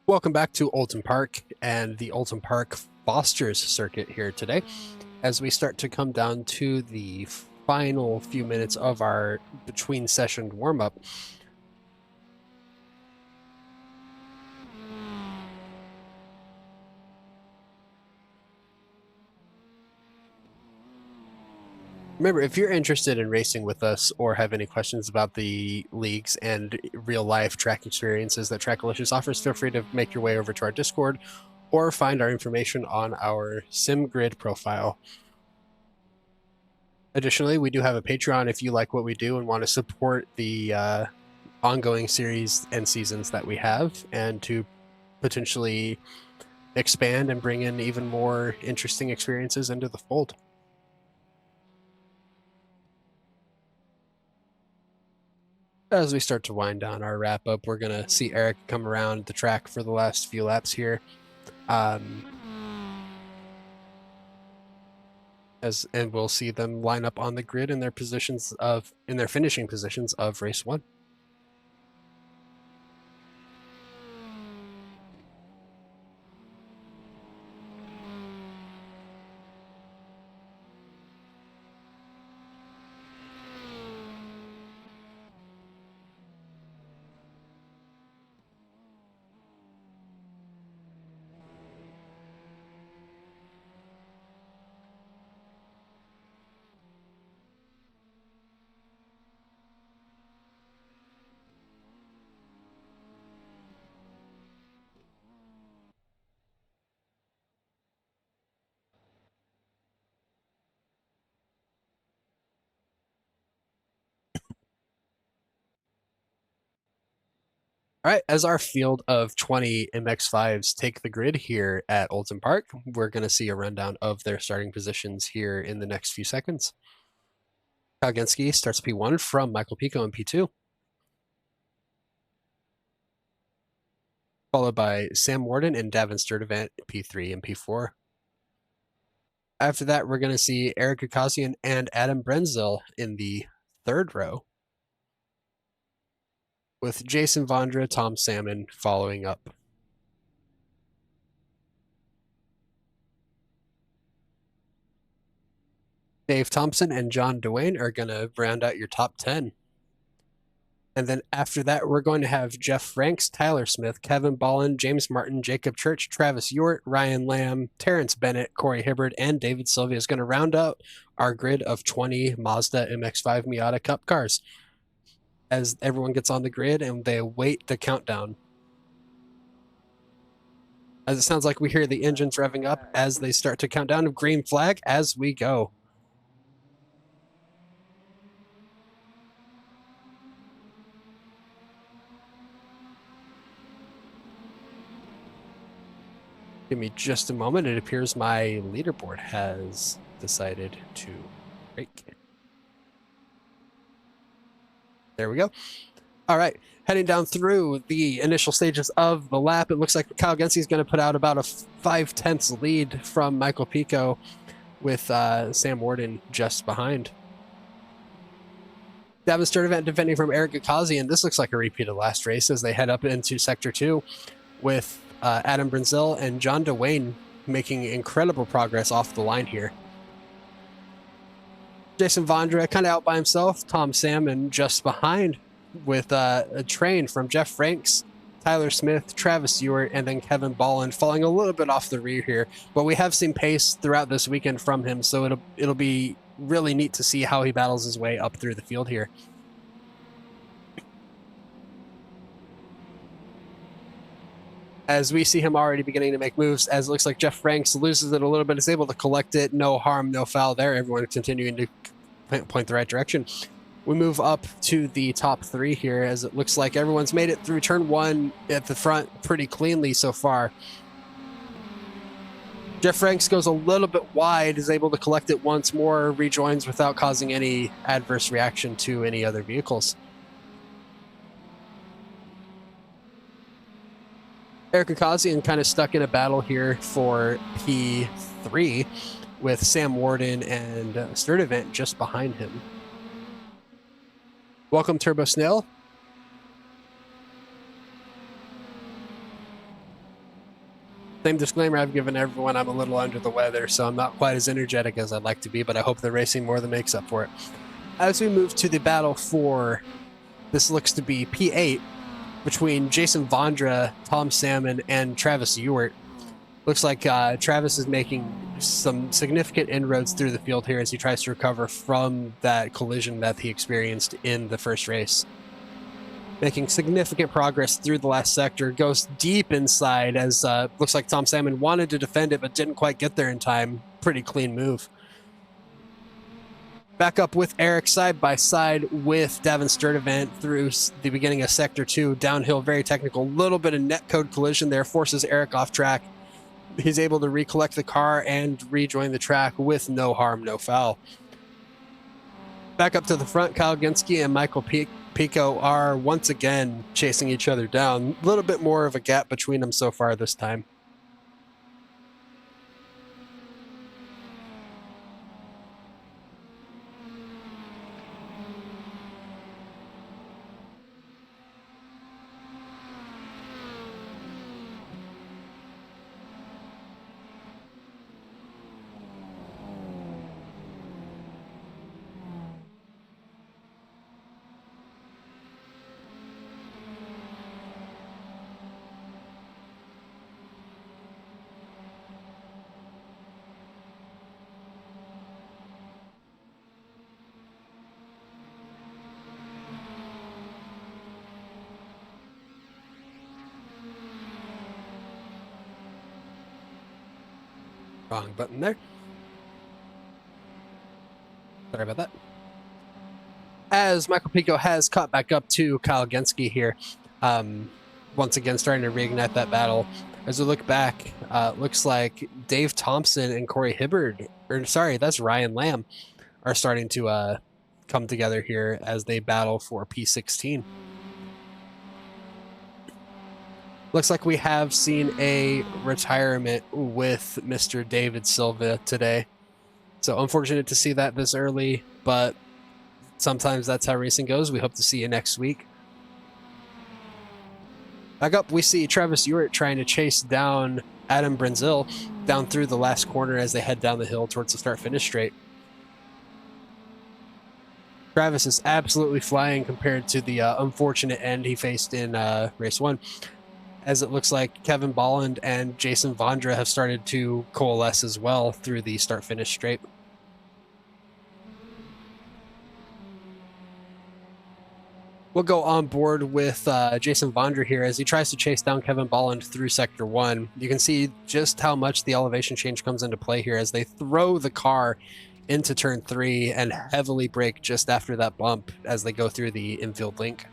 Welcome back to Oulton Park and the Oulton Park Fosters circuit here today. As we start to come down to the final few minutes of our between session warm up, remember, if you're interested in racing with us or have any questions about the leagues and real life track experiences that Trackalicious offers, feel free to make your way over to our Discord or find our information on our SimGrid profile. Additionally, we do have a Patreon if you like what we do and want to support the ongoing series and seasons that we have, and to potentially expand and bring in even more interesting experiences into the fold. As we start to wind down our wrap up, we're going to see Eric come around the track for the last few laps here. And we'll see them line up on the grid in their finishing positions of race 1. All right, as our field of 20 MX-5s take the grid here at Oulton Park, we're going to see a rundown of their starting positions here in the next few seconds. Kyle Genske starts P1 from Michael Pico in P2, followed by Sam Warden and Davin Sturdivant P3 and P4. After that, we're going to see Eric Akazian and Adam Brenzel in the third row, with Jason Vondra, Tom Salmon following up. Dave Thompson and John Dwayne are going to round out your top 10. And then after that, we're going to have Jeff Franks, Tyler Smith, Kevin Bolland, James Martin, Jacob Church, Travis Ewart, Ryan Lamb, Terrence Bennett, Corey Hibbard, and David Sylvia is going to round out our grid of 20 Mazda MX-5 Miata Cup cars. As everyone gets on the grid and they await the countdown. As it sounds like we hear the engines revving up as they start to count down. Green flag as we go. Give me just a moment. It appears my leaderboard has decided to break. There we go. All right, heading down through the initial stages of the lap, it looks like Kyle Genske is going to put out about a 5/10 lead from Michael Pico, with Sam Warden just behind. Davin Sturdivant defending from Eric Akazian. This looks like a repeat of last race as they head up into Sector 2 with Adam Brenzel and John Dwayne making incredible progress off the line here. Jason Vondra kind of out by himself. Tom Salmon just behind with a train from Jeff Franks, Tyler Smith, Travis Ewart, and then Kevin Bolland falling a little bit off the rear here. But we have seen pace throughout this weekend from him, so it'll be really neat to see how he battles his way up through the field here. As we see him already beginning to make moves, as it looks like Jeff Franks loses it a little bit, is able to collect it. No harm, no foul there. Everyone continuing to point the right direction. We move up to the top 3 here, as it looks like everyone's made it through turn 1 at the front pretty cleanly so far. Jeff Franks goes a little bit wide, is able to collect it once more, rejoins without causing any adverse reaction to any other vehicles. Eric Akazian kind of stuck in a battle here for P3 with Sam Warden and Sturdivant just behind him. Welcome, Turbo Snail. Same disclaimer I've given everyone, I'm a little under the weather, so I'm not quite as energetic as I'd like to be, but I hope the racing more than makes up for it. As we move to the battle for, this looks to be P8, between Jason Vondra, Tom Salmon, and Travis Ewart. Looks like Travis is making some significant inroads through the field here as he tries to recover from that collision that he experienced in the first race. Making significant progress through the last sector, goes deep inside as looks like Tom Salmon wanted to defend it but didn't quite get there in time. Pretty clean move. Back up with Eric side by side with Davin Sturdivant through the beginning of Sector 2. Downhill, very technical. Little bit of netcode collision there forces Eric off track. He's able to recollect the car and rejoin the track with no harm, no foul. Back up to the front, Kyle Ginsky and Michael Pico are once again chasing each other down. A little bit more of a gap between them so far this time. Wrong button there. Sorry about that. As Michael Pico has caught back up to Kyle Ginsky here, once again starting to reignite that battle. As we look back, looks like Dave Thompson and Corey Hibbard, or sorry, that's Ryan Lamb, are starting to come together here as they battle for P16. Looks like we have seen a retirement with Mr. David Silva today. So unfortunate to see that this early, but sometimes that's how racing goes. We hope to see you next week. Back up, we see Travis Ewart trying to chase down Adam Brenzil down through the last corner as they head down the hill towards the start-finish straight. Travis is absolutely flying compared to the unfortunate end he faced in race 1. As it looks like Kevin Bolland and Jason Vondra have started to coalesce as well through the start-finish straight. We'll go on board with Jason Vondra here as he tries to chase down Kevin Bolland through Sector 1. You can see just how much the elevation change comes into play here as they throw the car into Turn 3 and heavily brake just after that bump as they go through the infield link.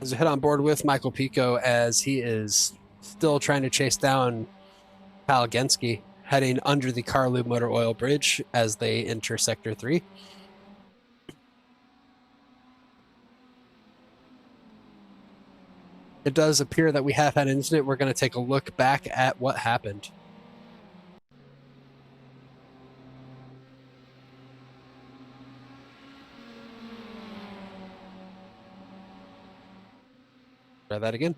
As we head on board with Michael Pico as he is still trying to chase down Kyle Ginsky, heading under the Carlube Motor Oil Bridge as they enter Sector 3. It does appear that we have had an incident. We're going to take a look back at what happened. Try that again.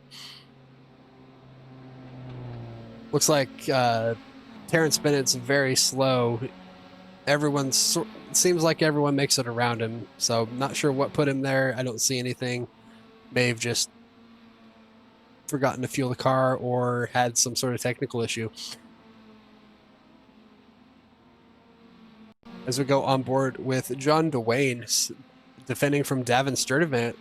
Looks like Terrence Bennett's very slow. Seems like everyone makes it around him, so not sure what put him there. I don't see anything. May have just forgotten to fuel the car or had some sort of technical issue. As we go on board with John Dwayne, defending from Davin Sturdivant,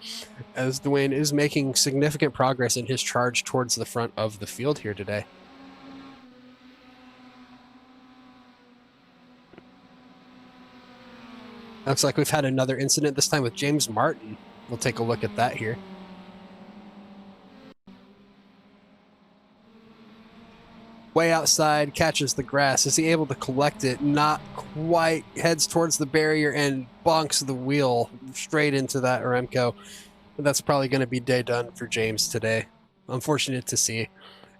as Dwayne is making significant progress in his charge towards the front of the field here today. Looks like we've had another incident, this time with James Martin. We'll take a look at that here. Way outside, catches the grass. Is he able to collect it? Not quite. Heads towards the barrier and bonks the wheel straight into that Aremco. That's probably going to be day done for James today. Unfortunate to see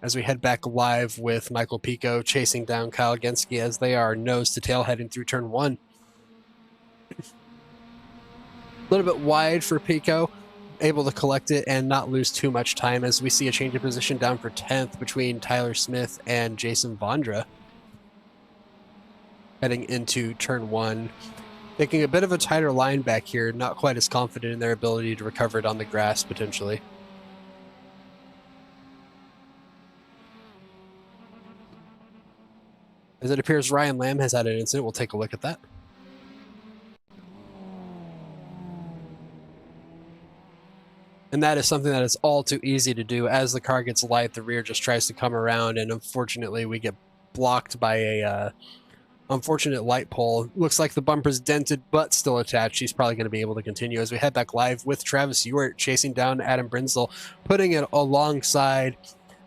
as we head back live with Michael Pico chasing down Kyle Ginsky as they are nose to tail heading through turn 1. A little bit wide for Pico, able to collect it and not lose too much time as we see a change of position down for 10th between Tyler Smith and Jason Vondra. Heading into turn 1. Taking a bit of a tighter line back here, not quite as confident in their ability to recover it on the grass potentially. As it appears Ryan Lamb has had an incident, we'll take a look at that. And that is something that is all too easy to do. As the car gets light, the rear just tries to come around, and unfortunately we get blocked by a unfortunate light pole. Looks like the bumper's dented but still attached. He's probably going to be able to continue as we head back live with Travis Ewart chasing down Adam Brinzel, putting it alongside,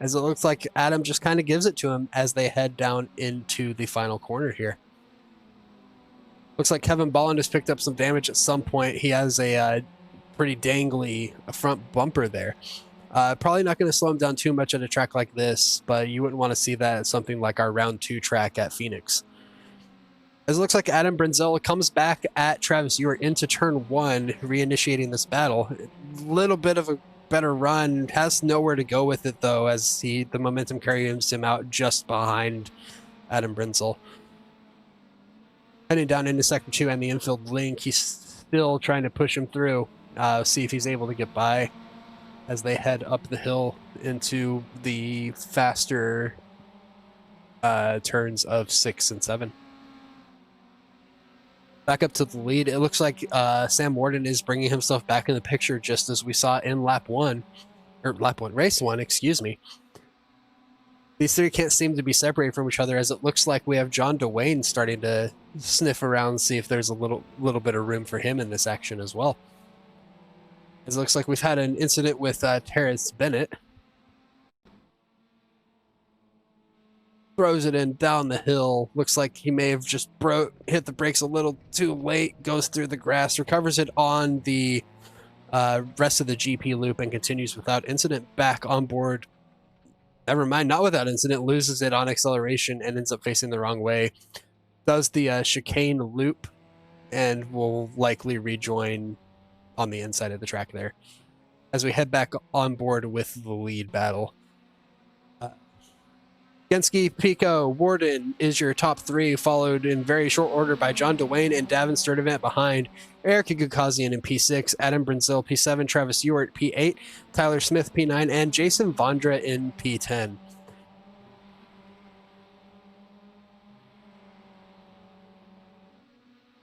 as it looks like Adam just kind of gives it to him as they head down into the final corner here. Looks like Kevin Bolland has picked up some damage at some point. He has a pretty dangly front bumper there. Probably not going to slow him down too much at a track like this, but you wouldn't want to see that at something like our round 2 track at Phoenix. As it looks like Adam Brinzel comes back at Travis Ewart into turn 1, reinitiating this battle. A little bit of a better run, has nowhere to go with it though, as the momentum carries him out just behind Adam Brinzel. Heading down into sector 2 and the infield link, he's still trying to push him through, see if he's able to get by as they head up the hill into the faster turns of 6 and 7. Back up to the lead, it looks like Sam Warden is bringing himself back in the picture, just as we saw in race 1, excuse me. These three can't seem to be separated from each other, as it looks like we have John DeWayne starting to sniff around, see if there's a little bit of room for him in this action as well. As it looks like we've had an incident with Terrence Bennett. Throws it in down the hill. Looks like he may have just hit the brakes a little too late. Goes through the grass, recovers it on the rest of the GP loop, and continues without incident back on board. Never mind, not without incident. Loses it on acceleration and ends up facing the wrong way. Does the chicane loop and will likely rejoin on the inside of the track there as we head back on board with the lead battle. Genski, Pico, Warden is your top 3, followed in very short order by John DeWayne and Davin Sturdivant behind. Eric Gukazian in P6, Adam Brinzel P7, Travis Ewart P8, Tyler Smith P9, and Jason Vondra in P10.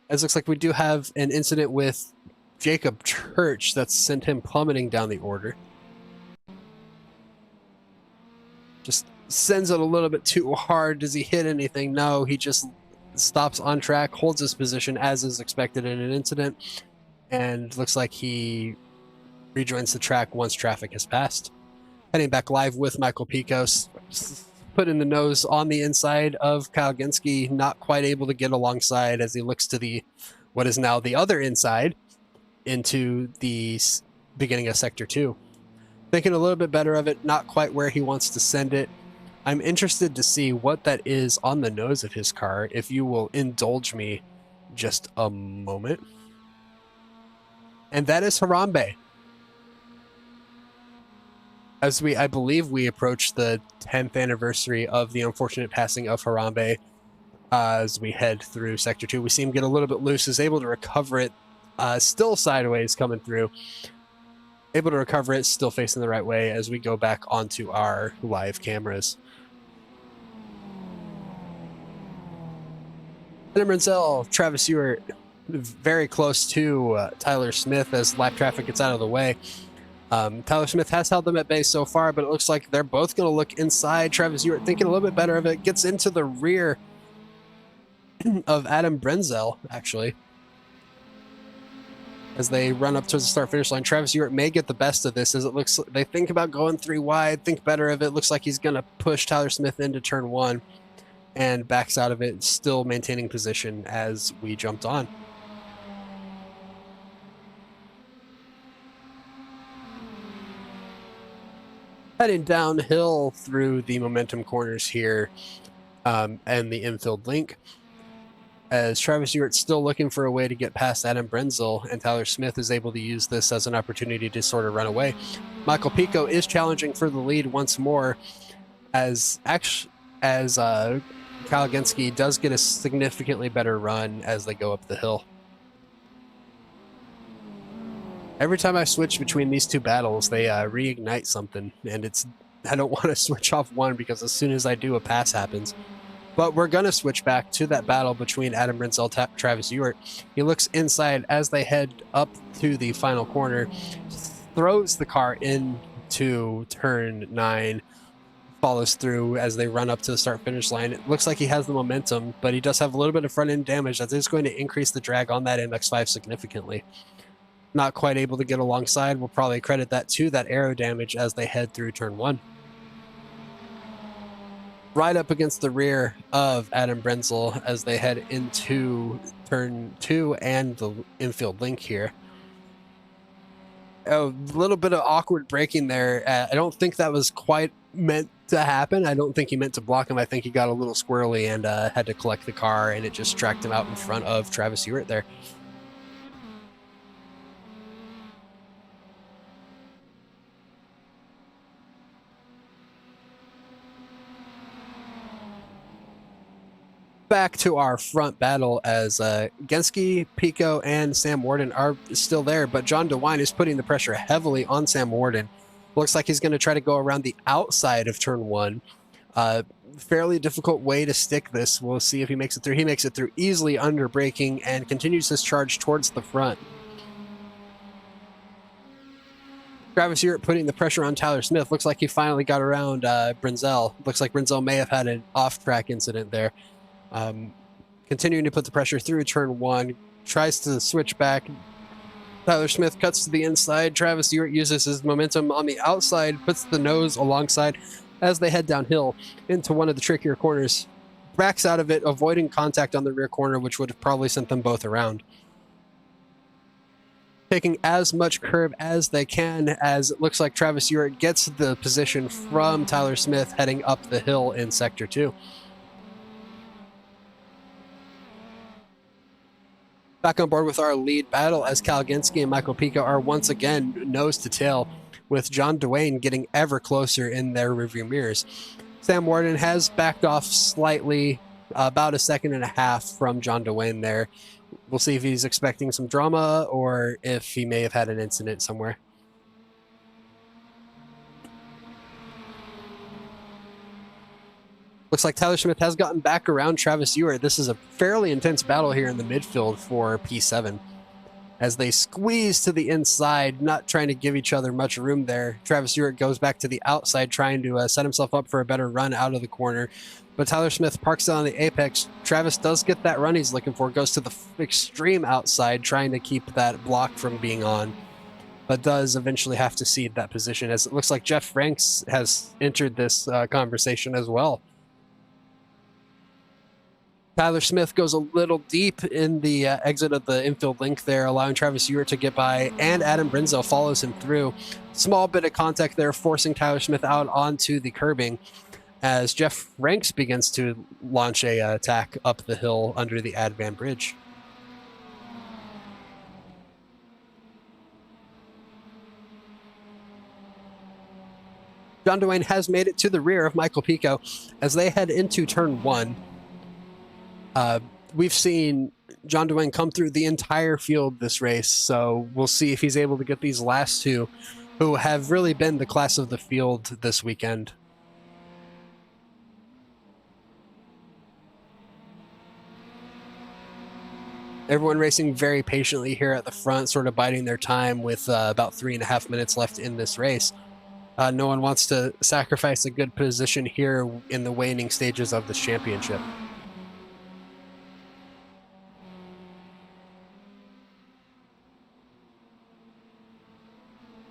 As looks like we do have an incident with Jacob Church that's sent him plummeting down the order. Just sends it a little bit too hard. Does he hit anything? No, he just stops on track, holds his position as is expected in an incident, and looks like he rejoins the track once traffic has passed. Heading back live with Michael Picos, putting the nose on the inside of Kyle Genski, not quite able to get alongside as he looks to what is now the other inside into the beginning of sector 2. Thinking a little bit better of it, not quite where he wants to send it. I'm interested to see what that is on the nose of his car, if you will indulge me just a moment. And that is Harambe. As I believe we approach the 10th anniversary of the unfortunate passing of Harambe, as we head through sector 2. We see him get a little bit loose, is able to recover it, still sideways coming through. Able to recover it, still facing the right way as we go back onto our live cameras. Adam Brinzel, Travis Ewart, very close to Tyler Smith as lap traffic gets out of the way. Tyler Smith has held them at bay so far, but it looks like they're both going to look inside. Travis Ewart thinking a little bit better of it, gets into the rear of Adam Brinzel, actually, as they run up towards the start-finish line. Travis Ewart may get the best of this, as it looks like they think about going 3 wide, think better of it. Looks like he's going to push Tyler Smith into turn 1 and backs out of it, still maintaining position as we jumped on. Heading downhill through the momentum corners here and the infield link, as Travis Ewart's still looking for a way to get past Adam Brinzel, and Tyler Smith is able to use this as an opportunity to sort of run away. Michael Pico is challenging for the lead once more, as Kyle Genski does get a significantly better run as they go up the hill. Every time I switch between these two battles, they reignite something, and I don't want to switch off one because as soon as I do, a pass happens. But we're going to switch back to that battle between Adam Brinzel and Travis Ewart. He looks inside as they head up to the final corner, throws the car into turn 9, follows through as they run up to the start-finish line. It looks like he has the momentum, but he does have a little bit of front-end damage that is going to increase the drag on that MX-5 significantly. Not quite able to get alongside. We'll probably credit that to that aero damage as they head through turn 1. Right up against the rear of Adam Brenzel as they head into turn 2 and the infield link here. A little bit of awkward braking there. I don't think that was quite meant to happen. I don't think he meant to block him. I think he got a little squirrely and had to collect the car, and it just tracked him out in front of Travis Ewart there. Back to our front battle as Genski, Pico, and Sam Warden are still there, but John DeWine is putting the pressure heavily on Sam Warden. Looks like he's going to try to go around the outside of turn 1. Fairly difficult way to stick this. We'll see if he makes it through. He makes it through easily under braking and continues his charge towards the front. Travis Ewart putting the pressure on Tyler Smith. Looks like he finally got around Brenzel. Looks like Brenzel may have had an off-track incident there. Continuing to put the pressure through turn 1, tries to switch back. Tyler Smith cuts to the inside. Travis Ewart uses his momentum on the outside, puts the nose alongside as they head downhill into one of the trickier corners. Backs out of it, avoiding contact on the rear corner, which would have probably sent them both around. Taking as much curb as they can, as it looks like Travis Ewart gets the position from Tyler Smith heading up the hill in Sector 2. Back on board with our lead battle as Cal Genski and Michael Pico are once again nose to tail, with John DeWayne getting ever closer in their rearview mirrors. Sam Warden has backed off slightly, about a second and a half from John DeWayne there. We'll see if he's expecting some drama or if he may have had an incident somewhere. Looks like Tyler Smith has gotten back around Travis Ewart. This is a fairly intense battle here in the midfield for P7. As they squeeze to the inside, not trying to give each other much room there. Travis Ewart goes back to the outside, trying to set himself up for a better run out of the corner. But Tyler Smith parks it on the apex. Travis does get that run he's looking for, goes to the extreme outside, trying to keep that block from being on, but does eventually have to cede that position, as it looks like Jeff Franks has entered this conversation as well. Tyler Smith goes a little deep in the exit of the infield link there, allowing Travis Ewart to get by, and Adam Brenzel follows him through. Small bit of contact there, forcing Tyler Smith out onto the curbing as Jeff Franks begins to launch a attack up the hill under the Advan Bridge. John DeWayne has made it to the rear of Michael Pico as they head into turn 1. We've seen John DeWayne come through the entire field this race, so we'll see if he's able to get these last two, who have really been the class of the field this weekend. Everyone racing very patiently here at the front, sort of biding their time with about 3.5 minutes left in this race. No one wants to sacrifice a good position here in the waning stages of this championship.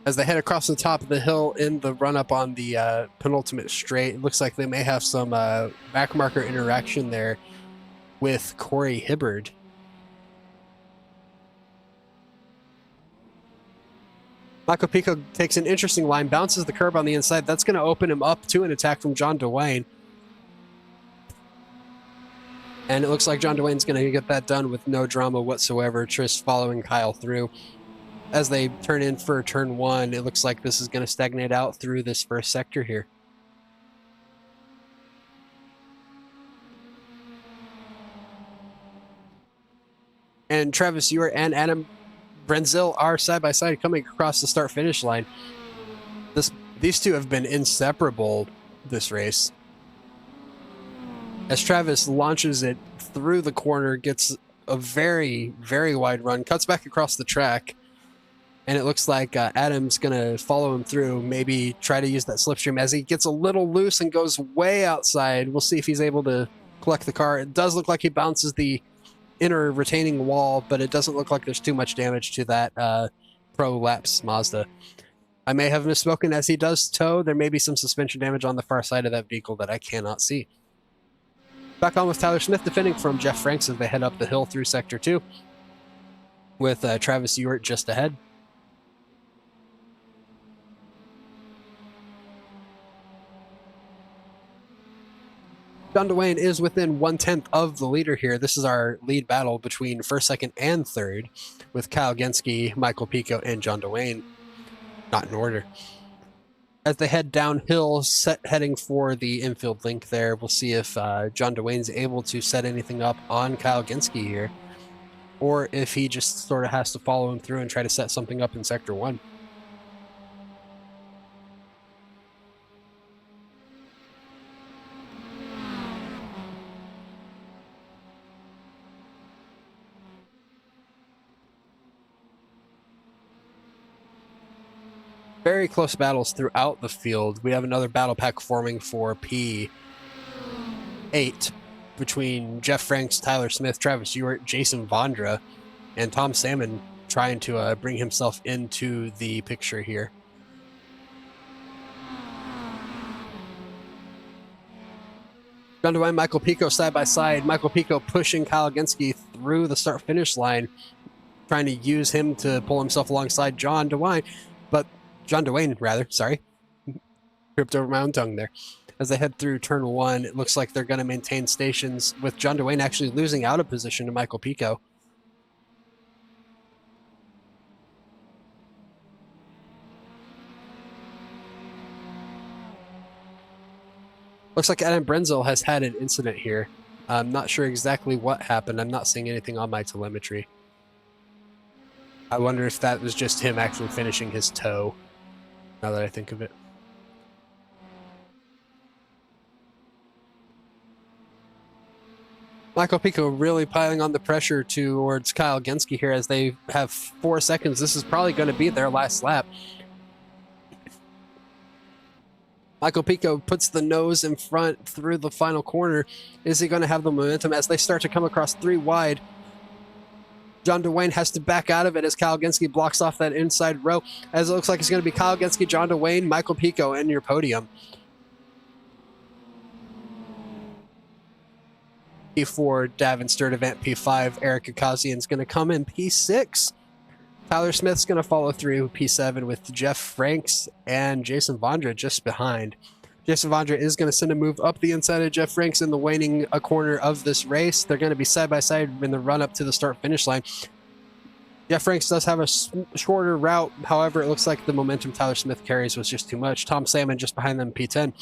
As they head across the top of the hill in the run-up on the penultimate straight, it looks like they may have some backmarker interaction there with Corey Hibbard. Michael Pico takes an interesting line, bounces the curb on the inside. That's going to open him up to an attack from John DeWayne. And it looks like John DeWayne's going to get that done with no drama whatsoever, just following Kyle through. As they turn in for turn 1, it looks like this is going to stagnate out through this first sector here. And Travis Ewart and Adam Brenzel are side by side coming across the start-finish line. These two have been inseparable this race. As Travis launches it through the corner, gets a very, very wide run, cuts back across the track, And it looks like Adam's going to follow him through, maybe try to use that slipstream as he gets a little loose and goes way outside. We'll see if he's able to collect the car. It does look like he bounces the inner retaining wall, but it doesn't look like there's too much damage to that Prolapse Mazda. I may have misspoken as he does tow. There may be some suspension damage on the far side of that vehicle that I cannot see. Back on with Tyler Smith defending from Jeff Franks as they head up the hill through Sector 2 with Travis Ewart just ahead. John Dwayne is within 1/10 of the leader here. This is our lead battle between first, second, and third with Kyle Genske, Michael Pico, and John Dwayne. Not in order. As they head downhill, heading for the infield link there, we'll see if John Dwayne's able to set anything up on Kyle Genske here, or if he just sort of has to follow him through and try to set something up in Sector 1. Very close battles throughout the field. We have another battle pack forming for P8 between Jeff Franks, Tyler Smith, Travis Ewart, Jason Vondra, and Tom Salmon trying to bring himself into the picture here. John Dwayne, Michael Pico side by side. Michael Pico pushing Kyle Genske through the start-finish line, trying to use him to pull himself alongside John Dwayne, sorry. Tripped over my own tongue there. As they head through turn 1, it looks like they're going to maintain stations, with John Dwayne actually losing out of position to Michael Pico. Looks like Adam Brenzel has had an incident here. I'm not sure exactly what happened. I'm not seeing anything on my telemetry. I wonder if that was just him actually finishing his tow, now that I think of it. Michael Pico really piling on the pressure towards Kyle Genske here as they have 4 seconds. This is probably going to be their last lap. Michael Pico puts the nose in front through the final corner. Is he going to have the momentum as they start to come across 3 wide? John Dwayne has to back out of it as Kyle Genske blocks off that inside row, as it looks like it's going to be Kyle Genske, John Dwayne, Michael Pico in your podium. P4, Davin Sturdivant, P5, Eric Akazian's going to come in P6. Tyler Smith's going to follow through P7 with Jeff Franks and Jason Vondra just behind. Jason Vondra is going to send a move up the inside of Jeff Franks in the waning corner of this race. They're going to be side by side in the run up to the start-finish line. Jeff Franks does have a shorter route. However, it looks like the momentum Tyler Smith carries was just too much. Tom Salmon just behind them, P10.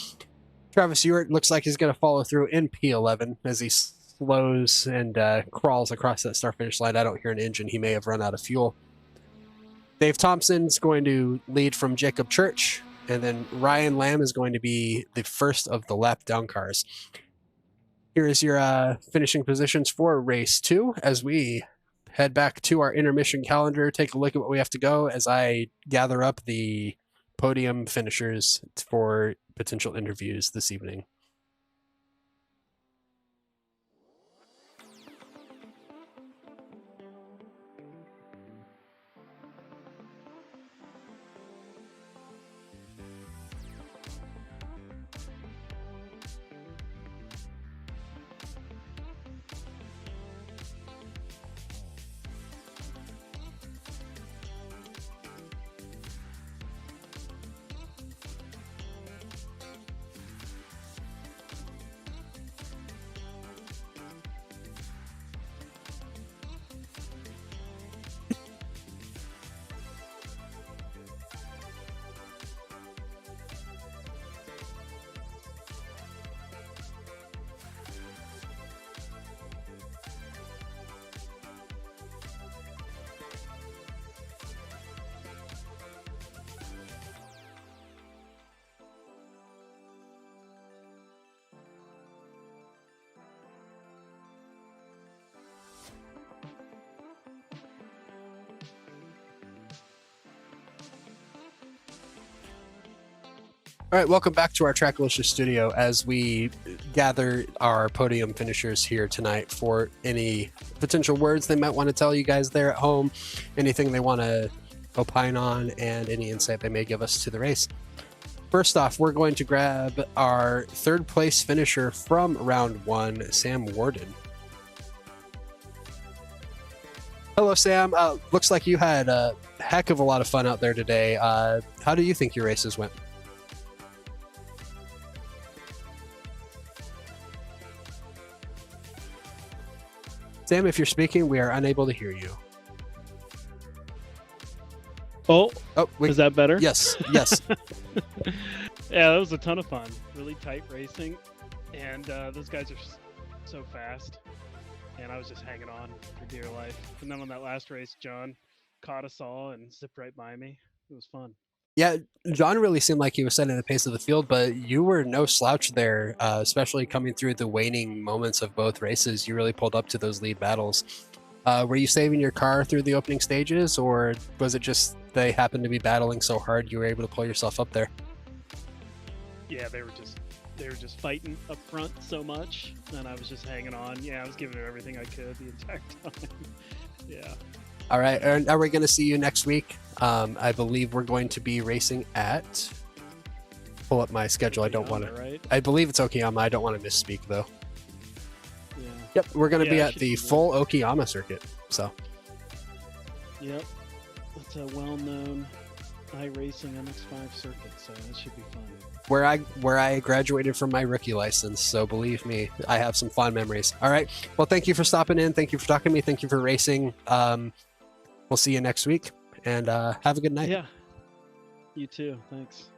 Travis Ewart looks like he's going to follow through in P11 as he slows and crawls across that start-finish line. I don't hear an engine. He may have run out of fuel. Dave Thompson's going to lead from Jacob Church, and then Ryan Lamb is going to be the first of the lap down cars. Here is your finishing positions for race 2 as we head back to our intermission calendar, take a look at what we have to go as I gather up the podium finishers for potential interviews this evening. All right, welcome back to our Tracklicious studio as we gather our podium finishers here tonight for any potential words they might want to tell you guys there at home, anything they want to opine on, and any insight they may give us to the race. First off, we're going to grab our third place finisher from round one, Sam Warden. Hello, Sam. Looks like you had a heck of a lot of fun out there today. How do you think your races went? Sam, if you're speaking, we are unable to hear you. Oh, wait. Is that better? Yes. Yeah, that was a ton of fun. Really tight racing, and those guys are so fast. And I was just hanging on for dear life. And then on that last race, John caught us all and zipped right by me. It was fun. Yeah, John really seemed like he was setting the pace of the field, but you were no slouch there, especially coming through the waning moments of both races. You really pulled up to those lead battles. Were you saving your car through the opening stages, or was it just they happened to be battling so hard you were able to pull yourself up there? Yeah, they were just fighting up front so much, and I was just hanging on. Yeah, I was giving it everything I could the entire time. Yeah. All right, and are we going to see you next week? I believe we're going to be racing at... Pull up my schedule. I don't want to... Right? I believe it's Okayama. I don't want to misspeak, though. Yeah. Yep, we're going to be at the full Okayama circuit, so... Yep. That's a well-known iRacing MX-5 circuit, so that should be fun. Where I graduated from my rookie license, so believe me, I have some fond memories. All right, well, thank you for stopping in. Thank you for talking to me. Thank you for racing. We'll see you next week, and have a good night. Yeah, you too. Thanks.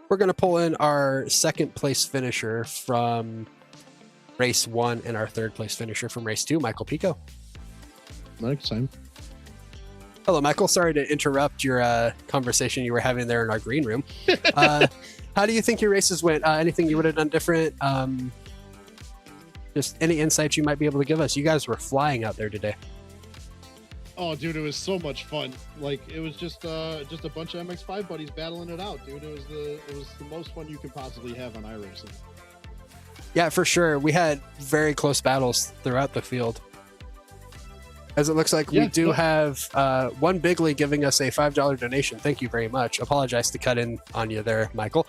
We're going to pull in our second place finisher from race 1 and our third place finisher from race 2, Michael Pico. Next time. Hello, Michael. Sorry to interrupt your conversation you were having there in our green room. How do you think your races went? Anything you would have done different? Just any insights you might be able to give us. You guys were flying out there today. Oh, dude, it was so much fun. Like, it was just a bunch of MX-5 buddies battling it out, dude. It was the most fun you could possibly have on iRacing. Yeah, for sure. We had very close battles throughout the field. As it looks like we do have one Bigly giving us a $5 donation. Thank you very much. Apologize to cut in on you there, Michael.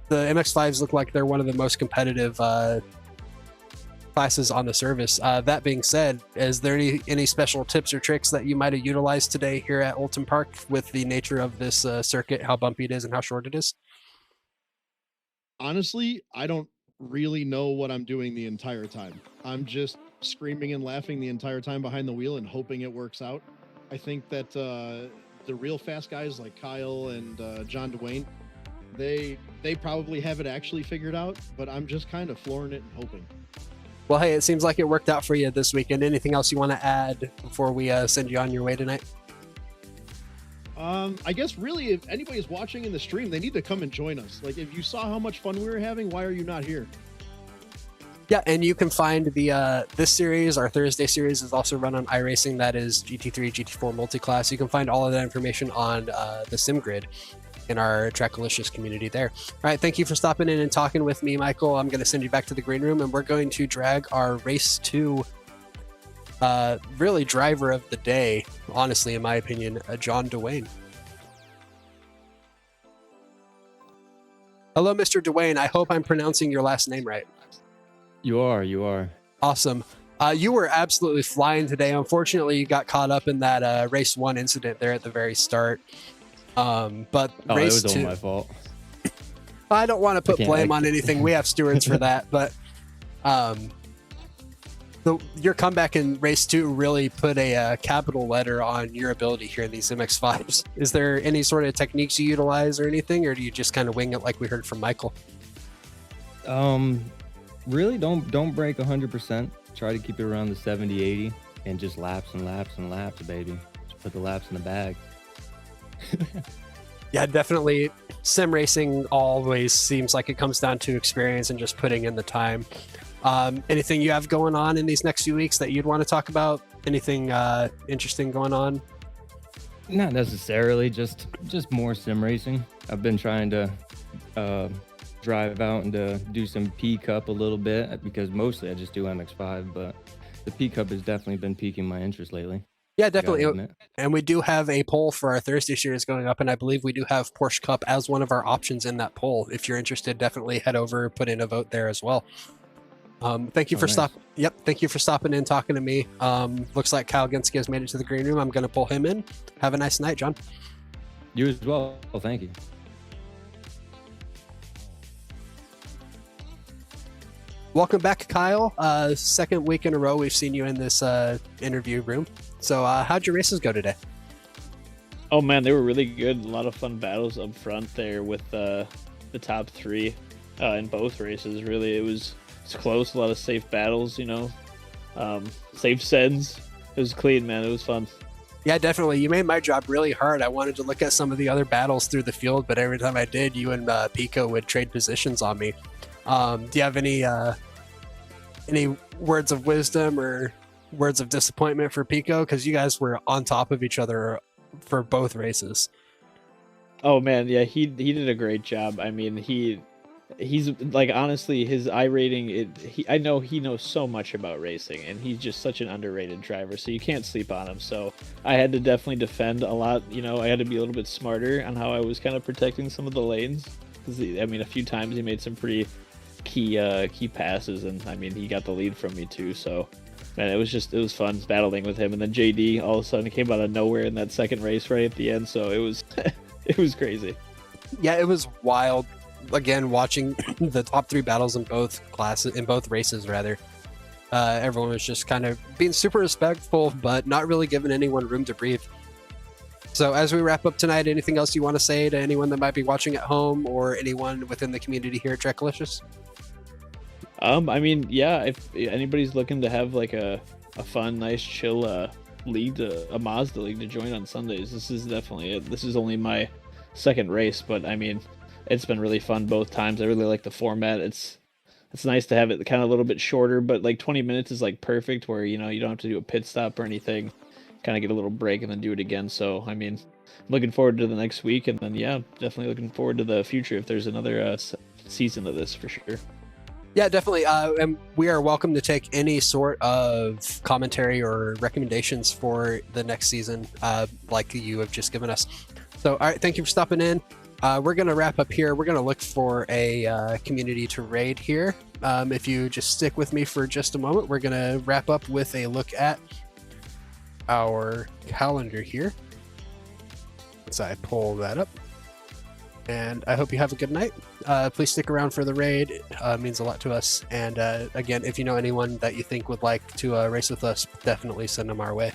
The MX-5s look like they're one of the most competitive classes on the service. That being said, is there any special tips or tricks that you might have utilized today here at Oulton Park with the nature of this circuit, how bumpy it is and how short it is? Honestly, I don't really know what I'm doing the entire time. I'm just screaming and laughing the entire time behind the wheel and hoping it works out. I think that the real fast guys like Kyle and John Dwayne, they probably have it actually figured out, but I'm just kind of flooring it and hoping. Well, hey, it seems like it worked out for you this weekend. Anything else you want to add before we send you on your way tonight? I guess really, if anybody's watching in the stream, they need to come and join us. Like, if you saw how much fun we were having, why are you not here? Yeah, and you can find the this series, our Thursday series, is also run on iRacing. That is GT3, GT4 multi-class. You can find all of that information on the SimGrid in our Tracklicious community there. All right, thank you for stopping in and talking with me, Michael. I'm going to send you back to the green room, and we're going to drag our race 2 really driver of the day, honestly, in my opinion, John Dwayne. Hello, Mr. Dwayne. I hope I'm pronouncing your last name right. You are. Awesome. You were absolutely flying today. Unfortunately, you got caught up in that race 1 incident there at the very start. But race it was 2, all my fault. I don't want to put blame on anything. We have stewards for that, but your comeback in race 2 really put a capital letter on your ability here in these MX-5s. Is there any sort of techniques you utilize or anything, or do you just kind of wing it like we heard from Michael? Really don't break 100%. Try to keep it around the 70, 80, and just laps and laps and laps, baby. Just put the laps in the bag. Yeah, definitely. Sim racing always seems like it comes down to experience and just putting in the time. Anything you have going on in these next few weeks that you'd want to talk about? Anything interesting going on? Not necessarily, just more sim racing. I've been trying to drive out and to do some P Cup a little bit because mostly I just do MX-5, but the P Cup has definitely been piquing my interest lately. Yeah, Gotta definitely. admit. And we do have a poll for our Thursday series going up, and I believe we do have Porsche Cup as one of our options in that poll. If you're interested, definitely head over, put in a vote there as well. Thank you Oh, for nice. Thank you for stopping in, talking to me. Looks like Kyle Ginsky has made it to the green room. I'm going to pull him in. Have a nice night, John. You as well. Well, thank you. Welcome back, Kyle. Second week in a row we've seen you in this interview room. So how'd your races go today? Oh man, they were really good. A lot of fun battles up front there with the top three in both races. Really, it's close. A lot of safe battles, safe sends. It was clean, man. It was fun. Yeah, definitely. You made my job really hard. I wanted to look at some of the other battles through the field, but every time I did, you and Pico would trade positions on me. Do you have any words of wisdom or words of disappointment for Pico? Because you guys were on top of each other for both races. Oh man, yeah, he did a great job. I mean, he's like, honestly, his iRating, I know he knows so much about racing, and he's just such an underrated driver, so you can't sleep on him. So I had to definitely defend a lot. I had to be a little bit smarter on how I was kind of protecting some of the lanes, because a few times he made some pretty key passes, and I mean, he got the lead from me too. So man, it was fun battling with him. And then JD all of a sudden came out of nowhere in that second race right at the end, so it was it was crazy. Yeah, it was wild. Again, watching the top three battles in both races, rather. Everyone was just kind of being super respectful, but not really giving anyone room to breathe. So as we wrap up tonight, anything else you want to say to anyone that might be watching at home or anyone within the community here at Trackalicious? I mean, yeah, if anybody's looking to have like a fun, nice, chill league, a Mazda league to join on Sundays, this is definitely it. This is only my second race, but I mean, it's been really fun both times. I really like the format. It's nice to have it kind of a little bit shorter, but like 20 minutes is like perfect, where you don't have to do a pit stop or anything. Kind of get a little break and then do it again. So I mean, I'm looking forward to the next week, and then yeah, definitely looking forward to the future if there's another season of this for sure. Yeah, definitely. And we are welcome to take any sort of commentary or recommendations for the next season, like you have just given us. So, all right, thank you for stopping in. We're going to wrap up here. We're going to look for a community to raid here. If you just stick with me for just a moment, we're going to wrap up with a look at our calendar here. As I pull that up. And I hope you have a good night. Please stick around for the raid. It means a lot to us. And again, if you know anyone that you think would like to race with us, definitely send them our way.